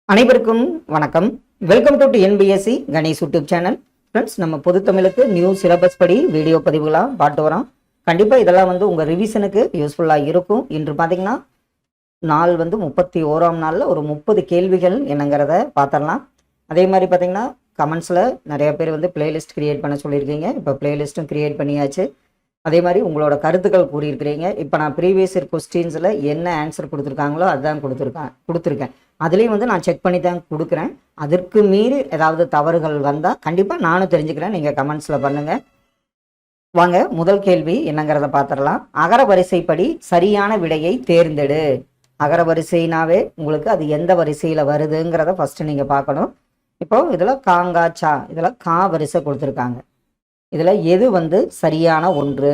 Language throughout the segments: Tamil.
அனைவருக்கும் வணக்கம். Welcome to NPSC Ganesh YouTube channel. Friends, நம்ம பொது தமிழுக்கு நியூ சிலபஸ் படி வீடியோ பதிவுகளாக பார்த்து வரோம். கண்டிப்பாக இதெல்லாம் உங்கள் ரிவிஷனுக்கு யூஸ்ஃபுல்லாக இருக்கும். இன்று பார்த்தீங்கன்னா நாள் 31ஆம் நாளில் ஒரு 30 கேள்விகள் என்னங்கிறத பார்த்துடலாம். அதே மாதிரி பார்த்தீங்கன்னா கமெண்ட்ஸில் நிறைய பேர் பிளேலிஸ்ட் க்ரியேட் பண்ண சொல்லியிருக்கீங்க. இப்போ பிளேலிஸ்ட்டும் க்ரியேட் பண்ணியாச்சு. அதே மாதிரி உங்களோட கருத்துக்கள் கூறியிருக்கிறீங்க. இப்போ நான் ப்ரீவியஸ் இயர் கொஸ்டின்ஸில் என்ன ஆன்சர் கொடுத்துருக்காங்களோ அதுதான் கொடுத்துருக்கேன். அதுலேயும் நான் செக் பண்ணி தான் கொடுக்குறேன். அதற்கு மீறி ஏதாவது தவறுகள் வந்தால் கண்டிப்பாக நானும் தெரிஞ்சுக்கிறேன். நீங்கள் கமெண்ட்ஸில் பண்ணுங்கள். வாங்க, முதல் கேள்வி என்னங்கிறத பார்த்துடலாம். அகர வரிசைப்படி சரியான விடையை தேர்ந்தெடு. அகர வரிசைனாவே உங்களுக்கு அது எந்த வரிசையில் வருதுங்கிறத ஃபஸ்ட்டு நீங்கள் பார்க்கணும். இப்போ இதில் காங்கா சா, இதில் கா வரிசை கொடுத்துருக்காங்க. இதில் எது சரியான ஒன்று?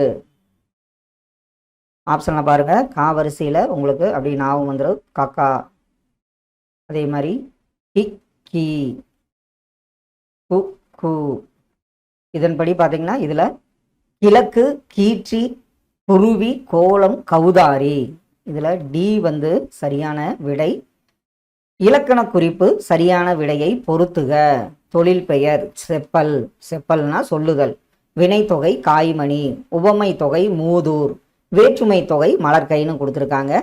ஆப்ஷனில் பாருங்கள். கா வரிசையில் உங்களுக்கு அப்படி ஞாபகம் வந்துடும். காக்கா, அதே மாதிரி கிக் கி, கு கு. இதன்படி பார்த்தீங்கன்னா இதில் கிழக்கு, கீற்றி, குருவி, கோலம், கௌதாரி. இதில் டி சரியான விடை. இலக்கண குறிப்பு சரியான விடையை பொருத்துக. தொழில் பெயர் செப்பல், செப்பல்னா சொல்லுதல். வினைத்தொகை காய்மணி, உவமை தொகை மூதூர், வேற்றுமை தொகை மலர்கைன்னு கொடுத்துருக்காங்க.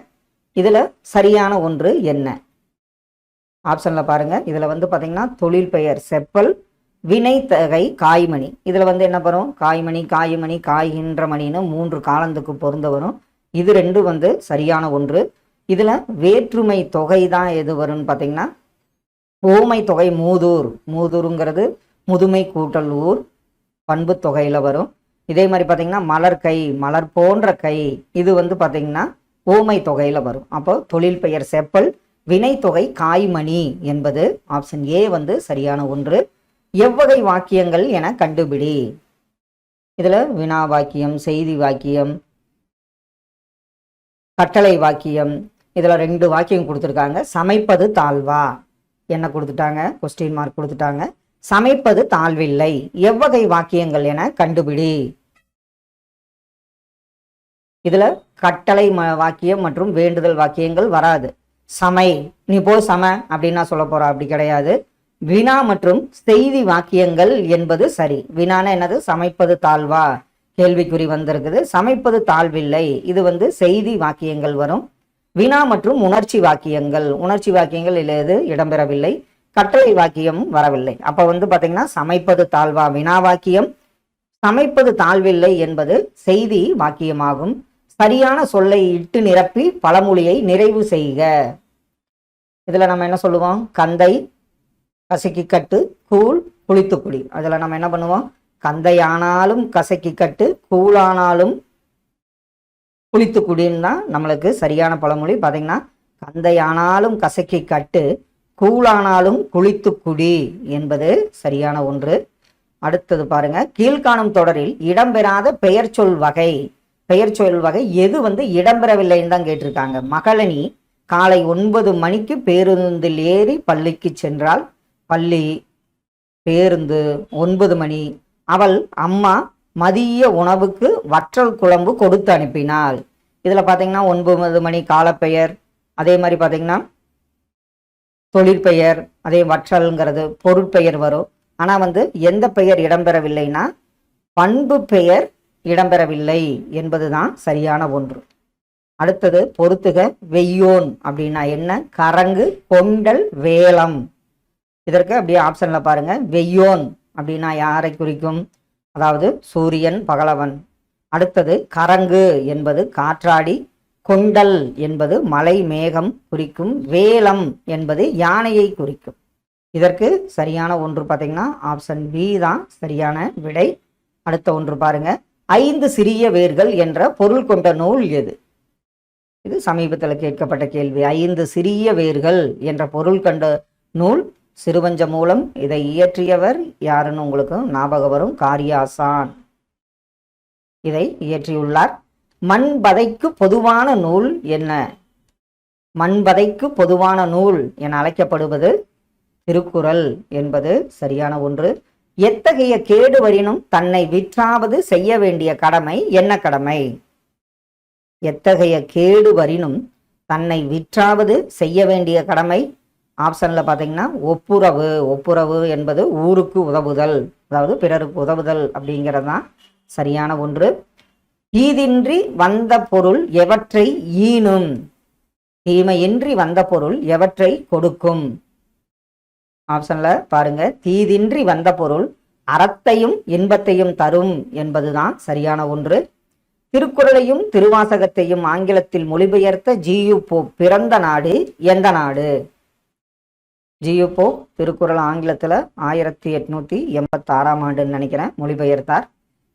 இதில் சரியான ஒன்று என்ன? ஆப்ஷனில் பாருங்கள். இதில் பார்த்தீங்கன்னா தொழில் பெயர் செப்பல், வினைத்தொகை காய்மணி. இதில் என்ன வரும்? காய்மணி, காய்மணி, காய்கின்ற மணின்னு 3 காலத்துக்கு பொருந்த வரும். இது 2 சரியான ஒன்று. இதில் வேற்றுமை தொகை தான் எது வரும்னு பார்த்தீங்கன்னா ஓமை தொகை மூதூர். மூதூருங்கிறது முதுமை கூட்டல் ஊர், பண்பு தொகையில் வரும். இதே மாதிரி பார்த்தீங்கன்னா மலர் கை, மலர் போன்ற கை, இது பார்த்தீங்கன்னா ஓமை தொகையில் வரும். அப்போ தொழில் பெயர் செப்பல், வினைத்தொகை காய்மணி என்பது ஆப்ஷன் ஏ சரியான ஒன்று. எவ்வகை வாக்கியங்கள் என கண்டுபிடி. இதில் வினா வாக்கியம், செய்தி வாக்கியம், கட்டளை வாக்கியம், இதில் 2 வாக்கியம் கொடுத்துருக்காங்க. சமைப்பது தாழ்வா என்ன கொடுத்துட்டாங்க? கொஸ்டின் மார்க் கொடுத்துட்டாங்க. சமைப்பது தாழ்வில்லை. எவ்வகை வாக்கியங்கள் என கண்டுபிடி. இதுல கட்டளை வாக்கியம் மற்றும் வேண்டுதல் வாக்கியங்கள் வராது. சமை, நீ போய் சம அப்படின்னா சொல்ல போற, அப்படி கிடையாது. வினா மற்றும் செய்தி வாக்கியங்கள் என்பது சரி. வினான என்னது? சமைப்பது தாழ்வா, கேள்விக்குறி வந்திருக்குது. சமைப்பது தாழ்வில்லை, இது செய்தி வாக்கியங்கள் வரும். வினா மற்றும் உணர்ச்சி வாக்கியங்கள், உணர்ச்சி வாக்கியங்கள் எது இடம்பெறவில்லை. கட்டளை வாக்கியம் வரவில்லை. அப்ப பாத்தீங்கன்னா சமைப்பது தாழ்வா வினா வாக்கியம், சமைப்பது தாழ்வில்லை என்பது செய்தி வாக்கியமாகும். சரியான சொல்லை இட்டு நிரப்பி பழமொழியை நிறைவு செய்க. இதுல நம்ம என்ன சொல்லுவோம்? கந்தை, கசக்கி கட்டு, கூழ், குளித்து குடி. அதுல நம்ம என்ன பண்ணுவோம்? கந்தை ஆனாலும் கசக்கி கட்டு, கூழானாலும் குளித்து குடின்னு தான் நம்மளுக்கு சரியான பழமொழி. பார்த்தீங்கன்னா கந்தை ஆனாலும் கசக்கி கட்டு, கூழானாலும் குளித்து குடி என்பது சரியான ஒன்று. அடுத்தது பாருங்க. கீழ்காணும் தொடரில் இடம்பெறாத பெயர் சொல் வகை. பெயர் சொல் வகை எது இடம்பெறவில்லைன்னு தான் கேட்டிருக்காங்க. மகளனி காலை 9 மணிக்கு பேருந்தில் ஏறி பள்ளிக்கு சென்றால். பள்ளி, பேருந்து, 9 மணி. அவள் அம்மா மதிய உணவுக்கு வற்றல் குழம்பு கொடுத்து அனுப்பினாள். இதுல பாத்தீங்கன்னா 9 மணி காலப்பெயர், அதே மாதிரி பாத்தீங்கன்னா தொழிற்பெயர், அதே வற்றல்ங்கிறது பொருட்பெயர் வரும். ஆனா எந்த பெயர் இடம்பெறவில்லைன்னா பண்பு பெயர் இடம்பெறவில்லை என்பதுதான் சரியான ஒன்று. அடுத்தது பொறுத்துக. வெய்யோன் அப்படின்னா என்ன? கரங்கு, கொண்டல், வேலம். இதற்கு அப்படியே ஆப்ஷன்ல பாருங்க. வெய்யோன் அப்படின்னா யாரை குறிக்கும்? அதாவது சூரியன், பகலவன். அடுத்தது கரங்கு என்பது காற்றாடி, கொண்டல் என்பது மலை மேகம் குறிக்கும், வேலம் என்பது யானையை குறிக்கும். இதற்கு சரியான ஒன்று பார்த்தீங்கன்னா ஆப்ஷன் பி தான் சரியான விடை. அடுத்த ஒன்று பாருங்க. 5 சிறிய வேர்கள் என்ற பொருள் கொண்ட நூல் எது? இது சமீபத்தில் கேட்கப்பட்ட கேள்வி. 5 சிறிய வேர்கள் என்ற பொருள் கொண்ட நூல் சிறுவஞ்ச மூலம். இதை இயற்றியவர் யாருன்னு உங்களுக்கு ஞாபகம் வரும். காரியாசான் இதை இயற்றியுள்ளார். மண்பதைக்கு பொதுவான நூல் என்ன? மண்பதைக்கு பொதுவான நூல் என அழைக்கப்படுவது திருக்குறள் என்பது சரியான ஒன்று. எத்தகைய கேடு வரினும் தன்னை விற்றாவது செய்ய வேண்டிய கடமை என்ன கடமை? எத்தகைய கேடு வரினும் தன்னை விற்றாவது செய்ய வேண்டிய கடமை ஆப்ஷனில் பார்த்தீங்கன்னா ஒப்புரவு. ஒப்புரவு என்பது ஊருக்கு உதவுதல், அதாவது பிறருக்கு உதவுதல் அப்படிங்கிறது தான் சரியான ஒன்று. தீதின்றி வந்த பொருள் எவற்றை ஈனும்? தீமையின்றி வந்த பொருள் எவற்றை கொடுக்கும்? ஆப்ஷனில் பாருங்க, தீதின்றி வந்த பொருள் அறத்தையும் இன்பத்தையும் தரும் என்பதுதான் சரியான ஒன்று. திருக்குறளையும் திருவாசகத்தையும் ஆங்கிலத்தில் மொழிபெயர்த்த ஜியு போப் பிறந்த நாடு எந்த நாடு? ஜியு போப் திருக்குறள் ஆங்கிலத்தில் 1886ஆம் ஆண்டுன்னு நினைக்கிறேன் மொழிபெயர்த்தார்.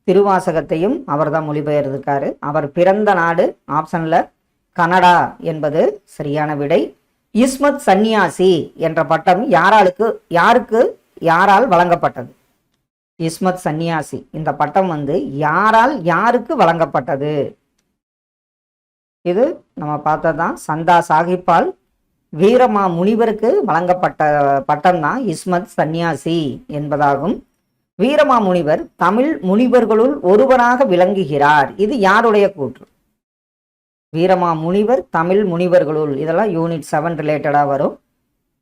திருவாசகத்தையும் அவர் தான் மொழிபெயர்த்திருக்காரு. அவர் பிறந்த நாடு ஆப்ஷனில் கனடா என்பது சரியான விடை. இஸ்மத் சன்னியாசி என்ற பட்டம் யாரால் வழங்கப்பட்டது? இஸ்மத் சன்னியாசி இந்த பட்டம் யாருக்கு வழங்கப்பட்டது? இது நம்ம பார்த்ததான் சந்தா சாஹிப்பால் வீரமா முனிவருக்கு வழங்கப்பட்ட பட்டம் தான் இஸ்மத் சன்னியாசி என்பதாகும். வீரமா முனிவர் தமிழ் முனிவர்களுள் ஒருவராக விளங்குகிறார். இது யாருடைய கூற்று? வீரமா முனிவர் தமிழ் முனிவர்களுள், இதெல்லாம் யூனிட் 7 ரிலேட்டடாக வரும்.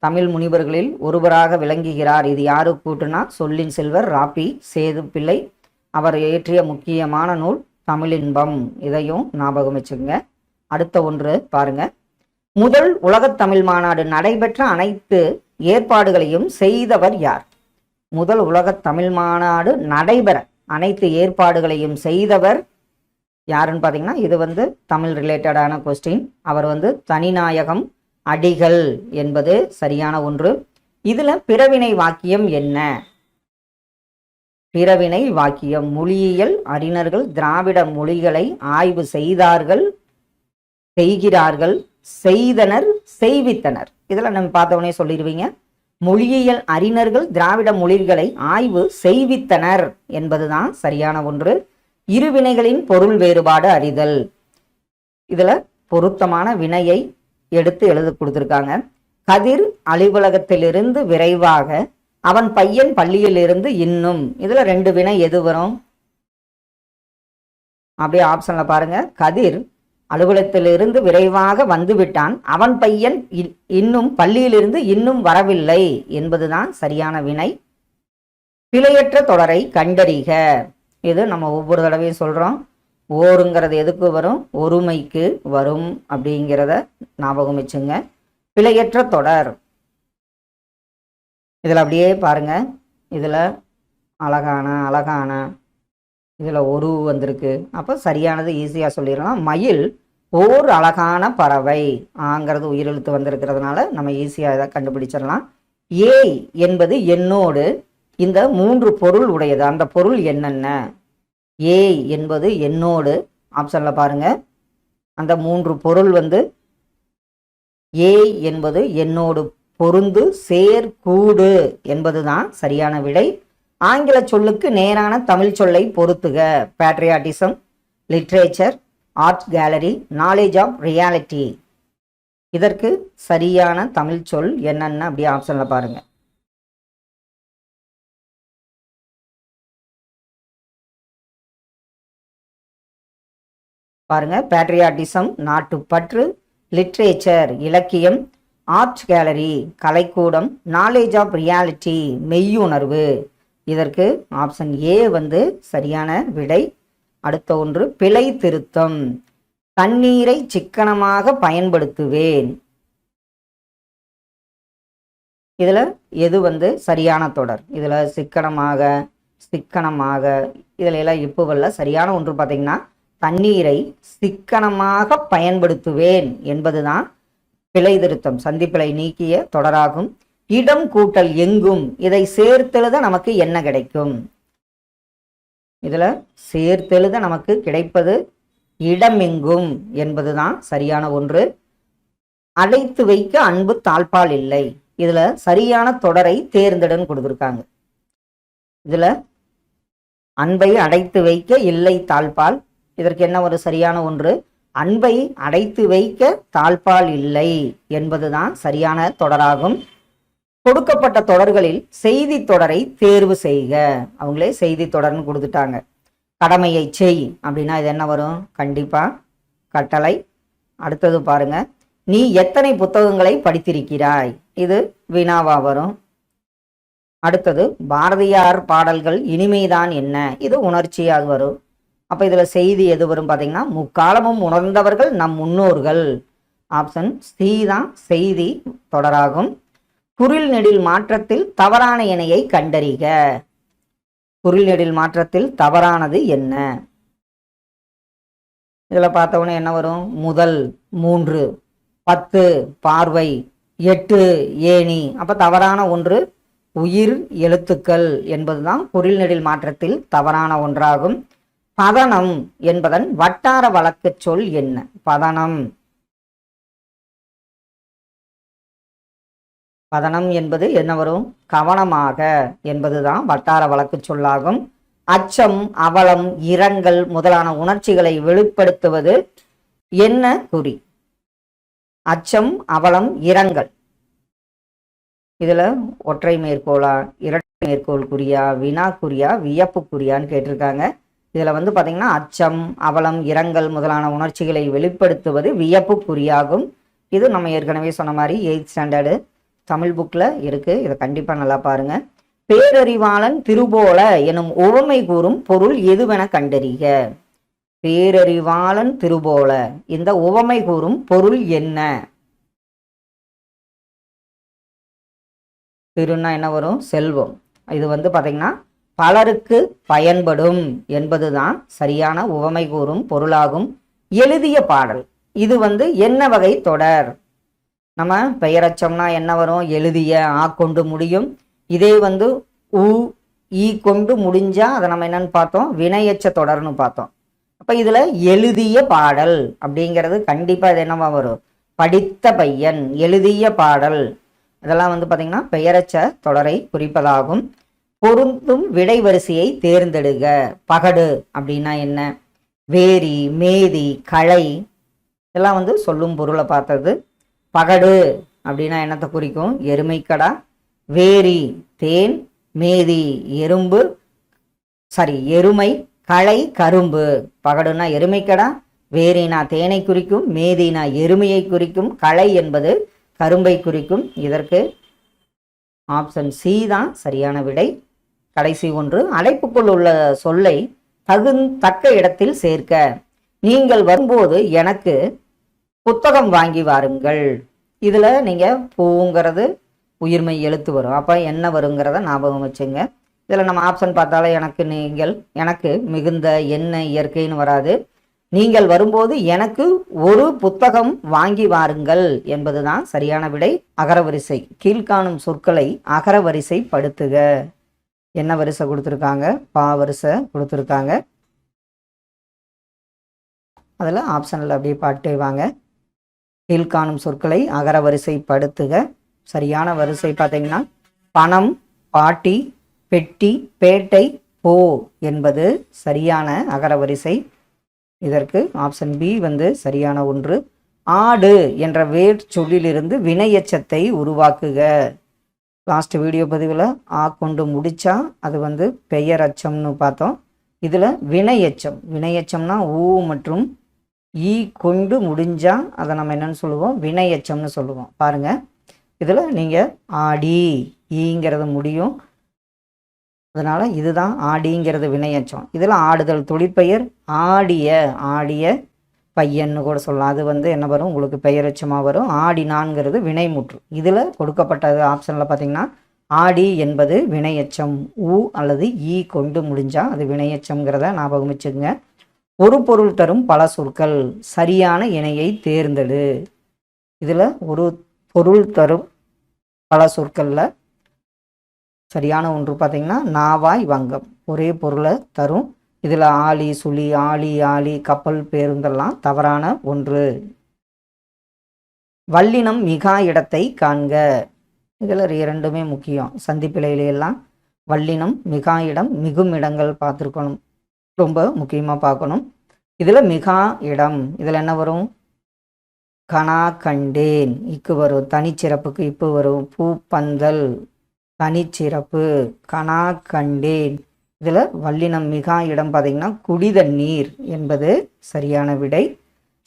தமிழ் முனிவர்களில் ஒருவராக விளங்குகிறார். இது யாரு கூற்றுனா சொல்லின் செல்வர் ராபி சேது பிள்ளை. அவர் இயற்றிய முக்கியமான நூல் தமிழின்பம். இதையும் ஞாபகம் வச்சுங்க. அடுத்த ஒன்று பாருங்க, முதல் உலகத் தமிழ் மாநாடு நடைபெற்ற அனைத்து ஏற்பாடுகளையும் செய்தவர் யார்? முதல் உலகத் தமிழ் மாநாடு நடைபெற அனைத்து ஏற்பாடுகளையும் செய்தவர் யாருன்னு பார்த்தீங்கன்னா, இது தமிழ் ரிலேட்டடான கொஸ்டின். அவர் தனிநாயகம் அடிகள் என்பது சரியான ஒன்று. இதுல பிறவினை வாக்கியம் என்ன? பிறவினை வாக்கியம், மொழியியல் அறிஞர்கள் திராவிட மொழிகளை ஆய்வு செய்தார்கள், செய்கிறார்கள், செய்தனர், செய்வித்தனர். இதெல்லாம் நம்ம பார்த்தவனே சொல்லிடுவீங்க. மொழியியல் அறிஞர்கள் திராவிட மொழிகளை ஆய்வு செய்வித்தனர் என்பதுதான் சரியான ஒன்று. இருவினைகளின் பொருள் வேறுபாடு அறிதல். இதுல பொருத்தமான வினையை எடுத்து எழுத கொடுத்திருக்காங்க. கதிர் அலுவலகத்திலிருந்து விரைவாக, அவன் பையன் பள்ளியிலிருந்து இன்னும். இதுல 2 வினை எது வரும்? அப்படியே ஆப்ஷன்ல பாருங்க, கதிர் அலுவலகத்திலிருந்து விரைவாக வந்து விட்டான், அவன் பையன் இன்னும் பள்ளியிலிருந்து இன்னும் வரவில்லை என்பதுதான் சரியான வினை. பிழையற்ற தொடரை கண்டறிக. இது நம்ம ஒவ்வொரு தடவையும் சொல்றோம். ஓருங்கிறது எதுக்கு வரும்? ஒருமைக்கு வரும் அப்படிங்கிறத ஞாபகம் வச்சுங்க. பிழையற்ற தொடர். இதுல அப்படியே பாருங்க, இதுல அழகான இதுல ஒரு வந்திருக்கு. அப்ப சரியானது ஈஸியா சொல்லிடலாம். மயில் ஓர் அழகான பறவை. ஆங்கிறது உயிரெழுத்து வந்திருக்கிறதுனால நம்ம ஈஸியா இதை கண்டுபிடிச்சிடலாம். ஏய் என்பது என்னோடு இந்த 3 பொருள் உடையது. அந்த பொருள் என்னென்ன? ஏய் என்பது என்னோடு. ஆப்ஷன்ல பாருங்க, அந்த 3 பொருள் ஏய் என்பது என்னோடு பொருந்து, சேர், கூடு என்பதுதான் சரியான விடை. ஆங்கில சொல்லுக்கு நேரான தமிழ் சொல்லை பொருத்துக. Patriotism, literature, art gallery, knowledge of reality. இதற்கு சரியான தமிழ் சொல் என்னென்ன அப்படி ஆப்ஷன்ல பாருங்க. பாருங்க, பேட்ரியாட்டிசம் நாட்டுப்பற்று, லிட்ரேச்சர் இலக்கியம், ஆர்ட் கேலரி கலைக்கூடம், நாலேஜ் ஆஃப் ரியாலிட்டி மெய்யுணர்வு. இதற்கு ஆப்ஷன் ஏ சரியான விடை. அடுத்த ஒன்று பிழை திருத்தம். தண்ணீரை சிக்கனமாக பயன்படுத்துவேன். இதுல எது சரியான தொடர்? இதுல சிக்கனமாக இதுல எல்லாம் இப்போவல்ல. சரியான ஒன்று பார்த்தீங்கன்னா, தண்ணீரை சிக்கனமாக பயன்படுத்துவேன் என்பதுதான் பிழை திருத்தம், சந்திப்பிழை நீக்கிய தொடராகும். இடம் கூட்டல் எங்கும், இதை சேர்த்தெழுத நமக்கு என்ன கிடைக்கும்? இதுல சேர்த்தெழுத நமக்கு கிடைப்பது இடமெங்கும் என்பதுதான் சரியான ஒன்று. அடைத்து வைக்க அன்பு தாழ்பால் இல்லை. இதுல சரியான தொடரை தேர்ந்தெடுன்னு கொடுத்துருக்காங்க. இதுல அன்பை அடைத்து வைக்க இல்லை தாழ்பால். இதற்கு என்ன ஒரு சரியான ஒன்று? அன்பை அடைத்து வைக்க தாழ்பால் இல்லை என்பதுதான் சரியான தொடராகும். கொடுக்கப்பட்ட தொடர்களில் செய்தி தொடரை தேர்வு செய்க. அவங்களே செய்தி தொடர்னு கொடுத்துட்டாங்க. கடமையை செய் அப்படின்னா இது என்ன வரும்? கண்டிப்பா கட்டளை. அடுத்தது பாருங்க, நீ எத்தனை புத்தகங்களை படித்திருக்கிறாய்? இது வினாவா வரும். அடுத்தது பாரதியார் பாடல்கள் இனிமைதான் என்ன? இது உணர்ச்சியாக வரும். அப்போ இதில் செய்தி எது வரும் பார்த்தீங்கன்னா, முக்காலமும் உணர்ந்தவர்கள் நம் முன்னோர்கள். ஆப்ஷன் சி தான் செய்தி தொடராகும். குரில் நெடில் மாற்றத்தில் தவறான இணையை கண்டறிக. குரில் நெடில் மாற்றத்தில் தவறானது என்ன? இதில் பார்த்தவொன்னே என்ன வரும்? முதல், 3, 10 பார்வை, 8 ஏணி. அப்போ தவறான ஒன்று உயிர் எழுத்துக்கள் என்பதுதான் குரில் நெடில் மாற்றத்தில் தவறான ஒன்றாகும். பதனம் என்பதன் வட்டார வழக்கு சொல் என்ன? பதனம் பதனம் என்பது என்ன வரும்? கவனமாக என்பதுதான் வட்டார வழக்கு சொல்லாகும். அச்சம், அவலம், இரங்கல் முதலான உணர்ச்சிகளை வெளிப்படுத்துவது என்ன குறி? அச்சம், அவலம், இரங்கல். இதுல ஒற்றை மேற்கோளா, இரட்டை மேற்கோள் குறியா, வினா குறியா, வியப்பு குறியான்னு கேட்டிருக்காங்க. இதுல வந்து பாத்தீங்கன்னா அச்சம், அவலம், இரங்கல் முதலான உணர்ச்சிகளை வெளிப்படுத்துவது வியப்பு குறியாகும். இது நம்ம ஏற்கனவே சொன்ன மாதிரி 8th ஸ்டாண்டர்டு தமிழ் புக்ல இருக்கு. இதை கண்டிப்பா நல்லா பாருங்க. பேரறிவாளன் திருபோல எனும் உவமை கூறும் பொருள் எதுவென கண்டறிக. பேரறிவாளன் திருபோல, இந்த உவமை கூறும் பொருள் என்ன? திருன்னா என்ன வரும்? செல்வம். இது வந்து பாத்தீங்கன்னா பலருக்கு பயன்படும் என்பதுதான் சரியான உவமை கூறும் பொருளாகும். எழுதிய பாடல், இது வந்து என்ன வகை தொடர்? நம்ம பெயரச்சம்னா என்ன வரும்? எழுதிய ஆ கொண்டு முடியும். இதே வந்து உ ஈ கொண்டு முடிஞ்சா அதை நம்ம என்னன்னு பார்த்தோம்? வினையச்ச தொடர்னு பார்த்தோம். அப்ப இதுல எழுதிய பாடல் அப்படிங்கிறது கண்டிப்பா இது என்னவா வரும்? படித்த பையன், எழுதிய பாடல். இதெல்லாம் வந்து பாத்தீங்கன்னா பெயரச்ச தொடரை குறிப்பதாகும். பொருந்தும் விடை வரிசையை தேர்ந்தெடுக. பகடு அப்படின்னா என்ன? வேரி, மேதி, களை இதெல்லாம் வந்து சொல்லும் பொருளை பார்த்தது. பகடு அப்படின்னா என்னத்தை குறிக்கும்? எருமைக்கடா. வேரி தேன், மேதி எறும்பு, எருமை, களை கரும்பு. பகடுனா எருமைக்கடா, வேரினா தேனை குறிக்கும், மேதினா எருமையை குறிக்கும், களை என்பது கரும்பை குறிக்கும். இதற்கு ஆப்ஷன் சி தான் சரியான விடை. கடைசி ஒன்று, அடைப்புக்குள் உள்ள சொல்லை தக்க இடத்தில் சேர்க்க. நீங்கள் வரும்போது எனக்கு புத்தகம் வாங்கி வாருங்கள். இதுல நீங்க பூங்கிறது உயிர்மை எழுத்து வரும். அப்ப என்ன வருங்கிறத ஞாபகம் வச்சுங்க. இதுல நம்ம ஆப்ஷன் பார்த்தாலே எனக்கு, நீங்கள், எனக்கு, மிகுந்த, என்ன, இயற்கைன்னு வராது. நீங்கள் வரும்போது எனக்கு ஒரு புத்தகம் வாங்கி வாருங்கள் என்பதுதான் சரியான விடை. அகரவரிசை, கீழ்காணும் சொற்களை அகரவரிசை படுத்துக. என்ன வரிசை கொடுத்துருக்காங்க? பா வரிசை கொடுத்துருக்காங்க. அதில் ஆப்ஷனில் அப்படியே பாட்டு வாங்க. கீழ்காணும் சொற்களை அகரவரிசை படுத்துக. சரியான வரிசை பார்த்தீங்கன்னா பணம், பாட்டி, பெட்டி, பேட்டை, போ என்பது சரியான அகரவரிசை. இதற்கு ஆப்ஷன் பி வந்து சரியான ஒன்று. ஆடு என்ற வேர் சொல்லிலிருந்து வினையச்சத்தை உருவாக்குக. லாஸ்ட் வீடியோ பதிவில் ஆ கொண்டு முடிச்சா அது வந்து பெயரச்சம்னு பார்த்தோம். இதில் வினையச்சம், வினையச்சம்னா ஊ மற்றும் ஈ கொண்டு முடிஞ்சா அதை நம்ம என்னன்னு சொல்லுவோம்? வினையச்சம்னு சொல்லுவோம். பாருங்க, இதில் நீங்கள் ஆடி ஈங்கிறது முடியும். அதனால இதுதான் ஆடிங்கிறது வினையச்சம். இதில் ஆடுதல் தொழிற்பெயர், ஆடிய, ஆடிய பையன்னு கூட சொல்லலாம். அது வந்து என்ன வரும்? உங்களுக்கு பெயரச்சமாக வரும். ஆடினான்ங்கிறது வினைமுற்று. இதில் கொடுக்கப்பட்டது ஆப்ஷனில் பார்த்தீங்கன்னா ஆடி என்பது வினையச்சம். ஊ அல்லது ஈ கொண்டு முடிஞ்சா அது வினையச்சம்ங்கிறத ஞாபகம் வச்சுக்கோங்க. ஒரு பொருள் தரும் பல சொற்கள், சரியான இணையை தேர்ந்தெடு. இதில் ஒரு பொருள் தரும் பல சொற்களில் சரியான ஒன்று பார்த்தீங்கன்னா நாவாய் வங்கம். ஒரே பொருளை தரும். இதில் ஆலி, சுழி, ஆலி, ஆலி, கப்பல், பேருந்தெல்லாம் தவறான ஒன்று. வல்லினம் மிகா இடத்தை காண்க. இதில் இரண்டுமே முக்கியம். சந்திப்பிழையிலெல்லாம் வல்லினம் மிகா இடம், மிகும் இடங்கள் பார்த்துருக்கணும், ரொம்ப முக்கியமாக பார்க்கணும். இதில் மிகா இடம், இதில் என்ன வரும்? கனா கண்டேன், இக்கு வரும். தனிச்சிறப்புக்கு இப்பு வரும். பூப்பந்தல் தனிச்சிறப்பு, கனா கண்டேன். இதில் வல்லினம் மிகா இடம் பார்த்தீங்கன்னா குடிதண்ணீர் என்பது சரியான விடை.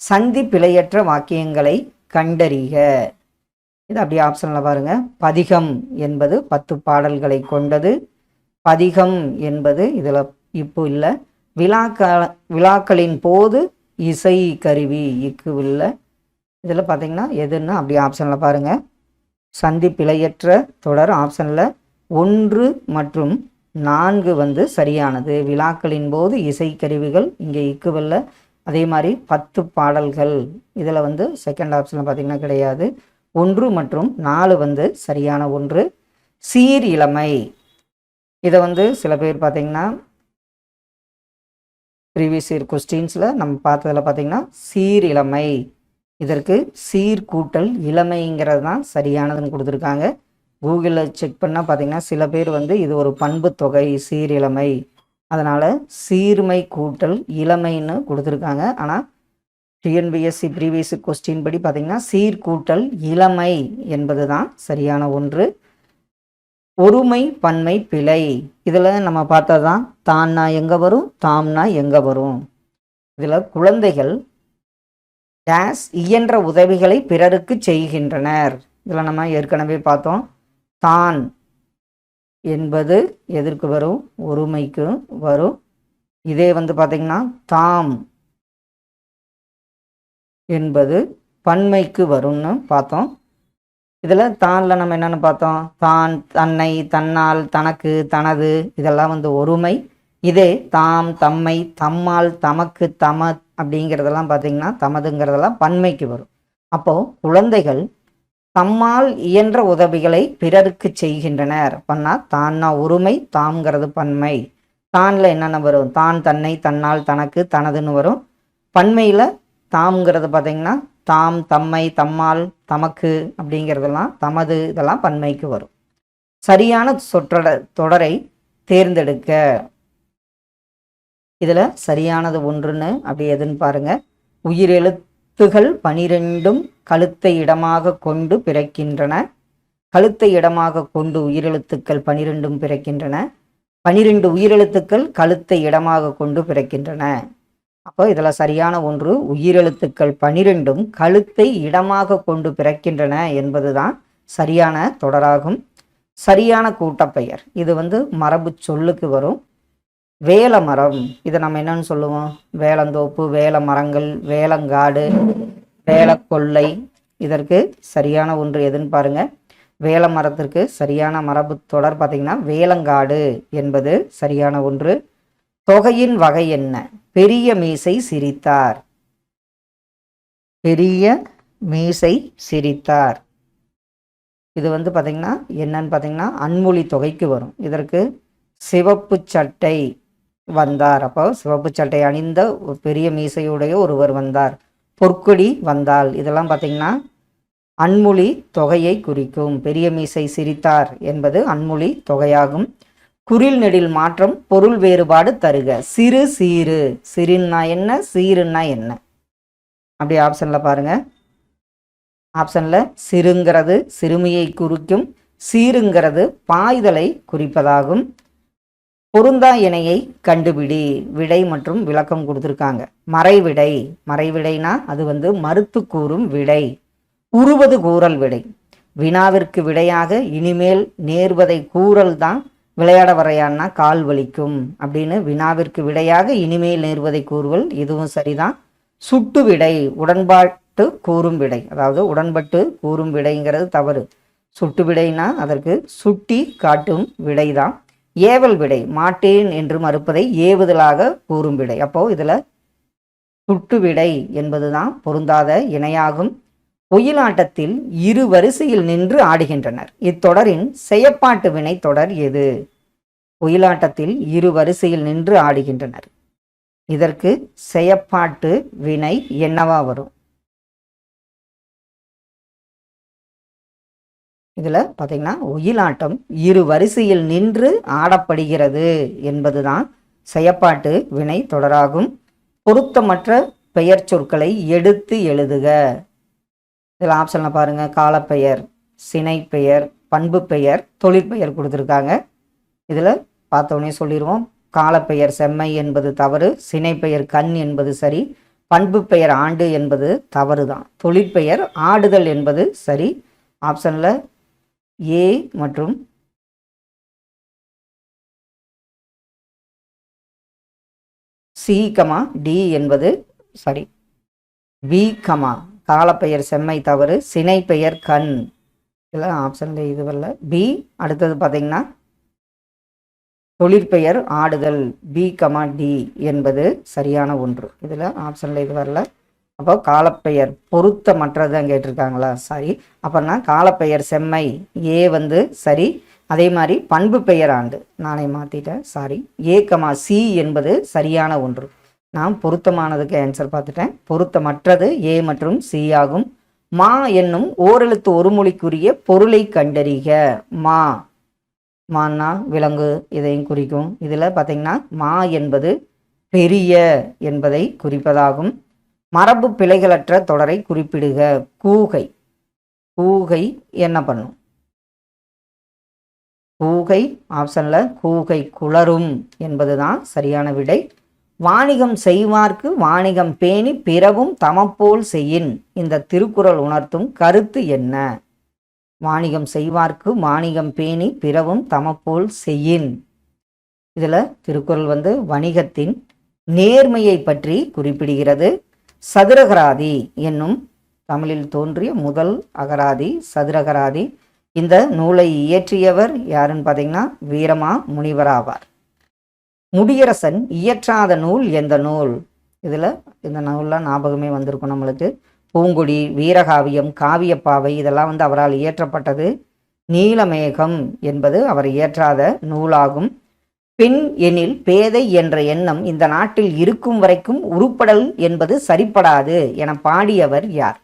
சந்தி பிழையற்ற வாக்கியங்களை கண்டறிக. இது அப்படியே ஆப்ஷனில் பாருங்க. பதிகம் என்பது 10 பாடல்களை கொண்டது. பதிகம் என்பது இதில் இப்போ இல்லை. விழாக்களின் போது இசை கருவி இக்கு இல்லை. இதில் பார்த்தீங்கன்னா எதுன்னா அப்படியே ஆப்ஷனில் பாருங்கள். சந்தி பிழையற்ற தொடர் ஆப்ஷனில் 1 மற்றும் 4 சரியானது. விழாக்களின் போது இசைக்கருவிகள் இங்கே இக்குவல்ல. அதே மாதிரி 10 பாடல்கள் இதில் செகண்ட் ஆப்ஷனில் பார்த்திங்கன்னா கிடையாது. 1 மற்றும் 4 சரியான ஒன்று. சீர் இளமை இதை சில பேர் பார்த்திங்கன்னா ப்ரீவியஸ் இயர் கொஸ்டின்ஸில் நம்ம பார்த்ததில் பார்த்திங்கன்னா சீர் இளமை, இதற்கு சீர்கூட்டல் இளமைங்கிறது தான் சரியானதுன்னு கொடுத்துருக்காங்க. கூகுளில் செக் பண்ணால் பார்த்திங்கன்னா சில பேர் இது ஒரு பண்பு தொகை சீரிழமை, அதனால் சீர்மை கூட்டல் இளமைன்னு கொடுத்துருக்காங்க. ஆனால் டிஎன்பிஎஸ்சி ப்ரீவியஸ் கொஸ்டின் படி பார்த்திங்கன்னா சீர்கூட்டல் இளமை என்பது தான் சரியான ஒன்று. ஒருமை பன்மை பிழை இதில் நம்ம பார்த்தா தான் தான்னா எங்கே வரும், தாம்னா எங்கே வரும். இதில் குழந்தைகள் டேஸ் இயன்ற உதவிகளை பிறருக்கு செய்கின்றனர். இதில் நம்ம ஏற்கனவே பார்த்தோம். தான் என்பது எதற்கு வரும், ஒருமைக்கு வரும். இதே பார்த்திங்கன்னா தாம் என்பது பன்மைக்கு வரும்னு பார்த்தோம். இதில் தானில் நம்ம என்னென்னு பார்த்தோம், தான், தன்னை, தன்னால், தனக்கு, தனது இதெல்லாம் ஒருமை. இதே தாம், தம்மை, தம்மால், தமக்கு, தம அப்படிங்கிறதெல்லாம் பார்த்திங்கன்னா தமதுங்கிறதெல்லாம் பன்மைக்கு வரும். அப்போது குழந்தைகள் தம்மால் இயன்ற உதவிகளை பிறருக்கு செய்கின்றனர் பண்ணால் தான்னா ஒருமை, தாம்ங்கிறது பன்மை. தானில் என்னென்ன வரும், தான், தன்னை, தன்னால், தனக்கு, தனதுன்னு வரும். பன்மையில் தாம்ங்கிறது பார்த்திங்கன்னா தாம், தம்மை, தம்மால், தமக்கு அப்படிங்கிறதெல்லாம் தமது இதெல்லாம் பன்மைக்கு வரும். சரியான தொடரை தேர்ந்தெடுக்க. இதில் சரியானது ஒன்றுன்னு அப்படி எதுன்னு பாருங்கள். உயிரெழுத்துகள் 12 கழுத்தை இடமாக கொண்டு பிறக்கின்றன. கழுத்தை இடமாக கொண்டு உயிரெழுத்துக்கள் 12 பிறக்கின்றன. 12 உயிரெழுத்துக்கள் கழுத்தை இடமாக கொண்டு பிறக்கின்றன. அப்போ இதில் சரியான ஒன்று உயிரெழுத்துக்கள் 12 கழுத்தை இடமாக கொண்டு பிறக்கின்றன என்பது தான் சரியான தொடராகும். சரியான கூட்டப்பெயர் இது மரபு சொல்லுக்கு வரும். வேலமரம் இதை நம்ம என்னன்னு சொல்லுவோம், வேலந்தோப்பு, வேல மரங்கள், வேலங்காடு, வேலக்கொல்லை. இதற்கு சரியான ஒன்று எதுன்னு பாருங்க. வேல மரத்திற்கு சரியான மரபு தொடர் பார்த்திங்கன்னா வேலங்காடு என்பது சரியான ஒன்று. தொகையின் வகை என்ன, பெரிய மீசை சிரித்தார். பெரிய மீசை சிரித்தார் இது பார்த்திங்கன்னா என்னன்னு பார்த்திங்கன்னா அன்மொழி தொகைக்கு வரும். இதற்கு சிவப்பு சட்டை வந்தார். அப்போ சிவப்பு சட்டை அணிந்த ஒரு பெரிய மீசையுடைய ஒருவர் வந்தார். பொற்கொடி வந்தால் இதெல்லாம் பார்த்திங்கன்னா அன்மொழி தொகையை குறிக்கும். பெரிய மீசை சிரித்தார் என்பது அன்மொழி தொகையாகும். குறில் நெடில் மாற்றம் பொருள் வேறுபாடு தருக. சிறு சீரு, சிறுன்னா என்ன, சீருன்னா என்ன அப்படி ஆப்ஷனில் பாருங்கள். ஆப்ஷனில் சிறுங்கிறது சிறுமியை குறிக்கும், சீருங்கிறது பாய்தலை குறிப்பதாகும். பொருந்தா இணையை கண்டுபிடி. விடை மற்றும் விளக்கம் கொடுத்துருக்காங்க. மறைவிடை, மறைவிடைனா அது மறுத்து கூறும் விடை. உருவது கூறல் விடை. வினாவிற்கு விடையாக இனிமேல் நேர்வதை கூறல் தான். விளையாட வரையான்னா கால் வலிக்கும் அப்படின்னு வினாவிற்கு விடையாக இனிமேல் நேர்வதை கூறுவல், இதுவும் சரிதான். சுட்டு விடை உடன்பாட்டு கூறும் விடை, அதாவது உடன்பட்டு கூறும் விடைங்கிறது தவறு. சுட்டு விடைனா அதற்கு சுட்டி காட்டும் விடைதான். ஏவல் விடை மாட்டேன் என்று மறுப்பதை ஏவுதலாக கூறும் விடை. அப்போ இதில் சுட்டு விடை என்பதுதான் பொருந்தாத இணையாகும். ஒயிலாட்டத்தில் 2 வரிசையில் நின்று ஆடுகின்றனர். இத்தொடரின் செயப்பாட்டு வினை தொடர் எது? ஒயிலாட்டத்தில் 2 வரிசையில் நின்று ஆடுகின்றனர். இதற்கு செயப்பாட்டு வினை என்னவா வரும்? இதில் பார்த்தீங்கன்னா ஒயிலாட்டம் 2 வரிசையில் நின்று ஆடப்படுகிறது என்பதுதான் செயப்பாட்டு வினை தொடராகும். பொருத்தமற்ற பெயர் சொற்களை எடுத்து எழுதுக. இதில் ஆப்ஷனில் பாருங்கள். காலப்பெயர், சினைப்பெயர், பண்பு பெயர், தொழிற்பெயர் கொடுத்துருக்காங்க. இதில் பார்த்தோன்னே சொல்லிடுவோம். காலப்பெயர் செம்மை என்பது தவறு, சினைப்பெயர் கண் என்பது சரி, பண்பு பெயர் ஆண்டு என்பது தவறு தான். தொழிற்பெயர் ஆடுதல் என்பது சரி. ஆப்ஷனில் ஏ மற்றும் சி கமா டி என்பது சரி. பி கமா காலப்பெயர் செம்மை தவறு. சினை பெயர் கண், இதில் ஆப்ஷனில் இது வரல. பி. அடுத்தது பார்த்தீங்கன்னா தொழிற்பெயர் ஆடுதல், பி கமா டி என்பது சரியான ஒன்று. இதில் ஆப்ஷனில் இது வரல. அப்போ காலப்பெயர் பொருத்தமற்றதான் கேட்டிருக்காங்களா? சரி. அப்போனா காலப்பெயர் செம்மை ஏ வந்து சரி. அதே மாதிரி பண்பு பெயர் ஆண்டு நானே மாற்றிட்டேன், சாரி. ஏ கமா சி என்பது சரியான ஒன்று. நான் பொருத்தமானதுக்கு ஆன்சர் பார்த்துட்டேன். பொருத்தமற்றது ஏ மற்றும் சி ஆகும். மா என்னும் ஓரெழுத்து ஒரு மொழிக்குரிய பொருளை கண்டறிக. மா, மான்னா விலங்கு, இதையும் குறிக்கும். இதில் பார்த்தீங்கன்னா மா என்பது பெரிய என்பதை குறிப்பதாகும். மரபு பிழைகளற்ற தொடரை குறிப்பிடுக. கூகை, கூகை என்ன பண்ணும்? கூகை ஆப்ஷனில் கூகை குளரும் என்பதுதான் சரியான விடை. வாணிகம் செய்வார்க்கு வாணிகம் பேணி பிறவும் தமப்போல் செய்யின், இந்த திருக்குறள் உணர்த்தும் கருத்து என்ன? வாணிகம் செய்வார்க்கு வாணிகம் பேணி பிறவும் தமப்போல் செய்யின். இதில் திருக்குறள் வந்து வணிகத்தின் நேர்மையை பற்றி குறிப்பிடுகிறது. சதுரகராதி என்னும் தமிழில் தோன்றிய முதல் அகராதி சதுரகராதி. இந்த நூலை இயற்றியவர் யாருன்னு பார்த்தீங்கன்னா வீரமா முனிவராவார். முடியரசன் இயற்றாத நூல் எந்த நூல்? இதில் இந்த நூல்லாம் ஞாபகமே வந்திருக்கும் நம்மளுக்கு. பூங்குடி, வீரகாவியம், காவியப்பாவை இதெல்லாம் வந்து அவரால் இயற்றப்பட்டது. நீலமேகம் என்பது அவர் இயற்றாத நூலாகும். பெண் எனில் பேதை என்ற எண்ணம் இந்த நாட்டில் இருக்கும் வரைக்கும் உருப்படல் என்பது சரிப்படாது என பாடியவர் யார்?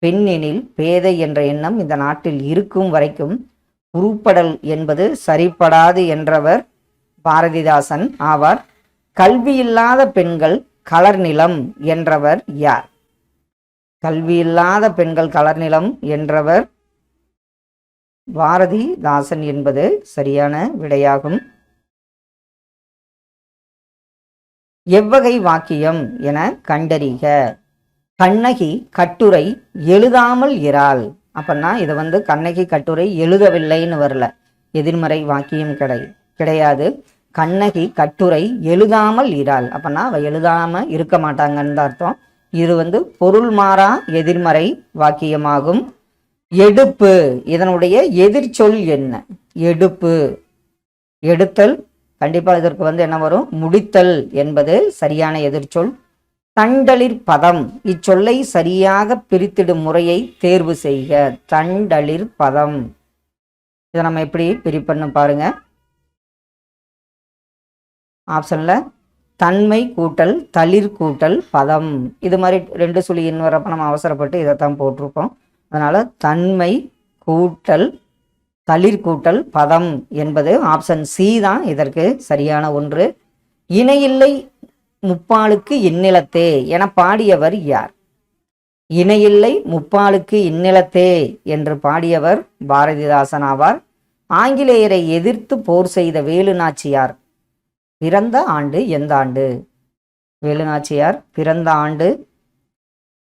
பெண் எனில் பேதை என்ற எண்ணம் இந்த நாட்டில் இருக்கும் வரைக்கும் உருப்படல் என்பது சரிப்படாது என்றவர் பாரதிதாசன் ஆவார். கல்வியில்லாத பெண்கள் கலர் நிலம் என்றவர் யார்? கல்வியில்லாத பெண்கள் கலர் நிலம் என்றவர் பாரதிதாசன் என்பது சரியான விடையாகும். எவ்வகை வாக்கியம் என கண்டறிக. கண்ணகி கட்டுரை எழுதாமல் இராள். அப்படின்னா இதை வந்து கண்ணகி கட்டுரை எழுதவில்லைன்னு வரல, எதிர்மறை வாக்கியம் கிடையாது. கண்ணகி கட்டுரை எழுதாமல் இராள், அப்படின்னா அவ எழுதாம இருக்க மாட்டாங்கன்னு அர்த்தம். இது வந்து பொருள் மாறா எதிர்மறை வாக்கியமாகும். எடுப்பு, இதனுடைய எதிர்ச்சொல் என்ன? எடுப்பு, எடுத்தல், கண்டிப்பாக இதற்கு வந்து என்ன வரும்? முடித்தல் என்பது சரியான எதிர்ச்சொல். தண்டளிர் பதம், இச்சொல்லை சரியாக பிரித்திடும் முறையை தேர்வு செய்க. தண்டளிர் பதம், இதை நம்ம எப்படி பிரிப்பண்ணு பாருங்க. ஆப்ஷன்ல தன்மை கூட்டல் தளிர் கூட்டல் பதம், இது மாதிரி 2 சுழியின் வரப்ப நம்ம அவசரப்பட்டு இதைத்தான் போட்டிருப்போம். அதனால தன்மை கூட்டல் தளிர் கூட்டல் பதம் என்பது ஆப்ஷன் சி தான் இதற்கு சரியான ஒன்று. இணையில்லை முப்பாலுக்கு இந்நிலத்தே என பாடியவர் யார்? இணையில்லை முப்பாலுக்கு இந்நிலத்தே என்று பாடியவர் பாரதிதாசன் ஆவார். ஆங்கிலேயரை எதிர்த்து போர் செய்த வேலுநாச்சியார் பிறந்த ஆண்டு எந்த ஆண்டு? வேலுநாச்சியார் பிறந்த ஆண்டு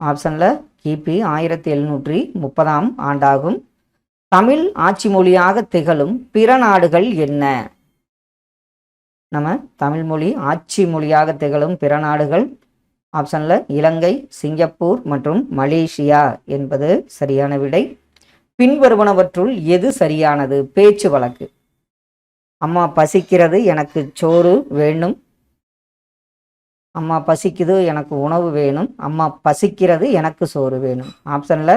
ஆப்ஷன்ல கிபி 1730 ஆண்டாகும். தமிழ் ஆட்சி மொழியாக திகழும் பிற நாடுகள் என்ன? நம்ம தமிழ் மொழி ஆட்சி மொழியாக திகழும் பிற நாடுகள் ஆப்ஷன்ல இலங்கை, சிங்கப்பூர் மற்றும் மலேசியா என்பது சரியான விடை. பின்வருவனவற்றுள் எது சரியானது? பேச்சு வழக்கு. அம்மா பசிக்கிறது, எனக்கு சோறு வேணும். அம்மா பசிக்குது, எனக்கு உணவு வேணும். அம்மா பசிக்கிறது, எனக்கு சோறு வேணும். ஆப்ஷன்ல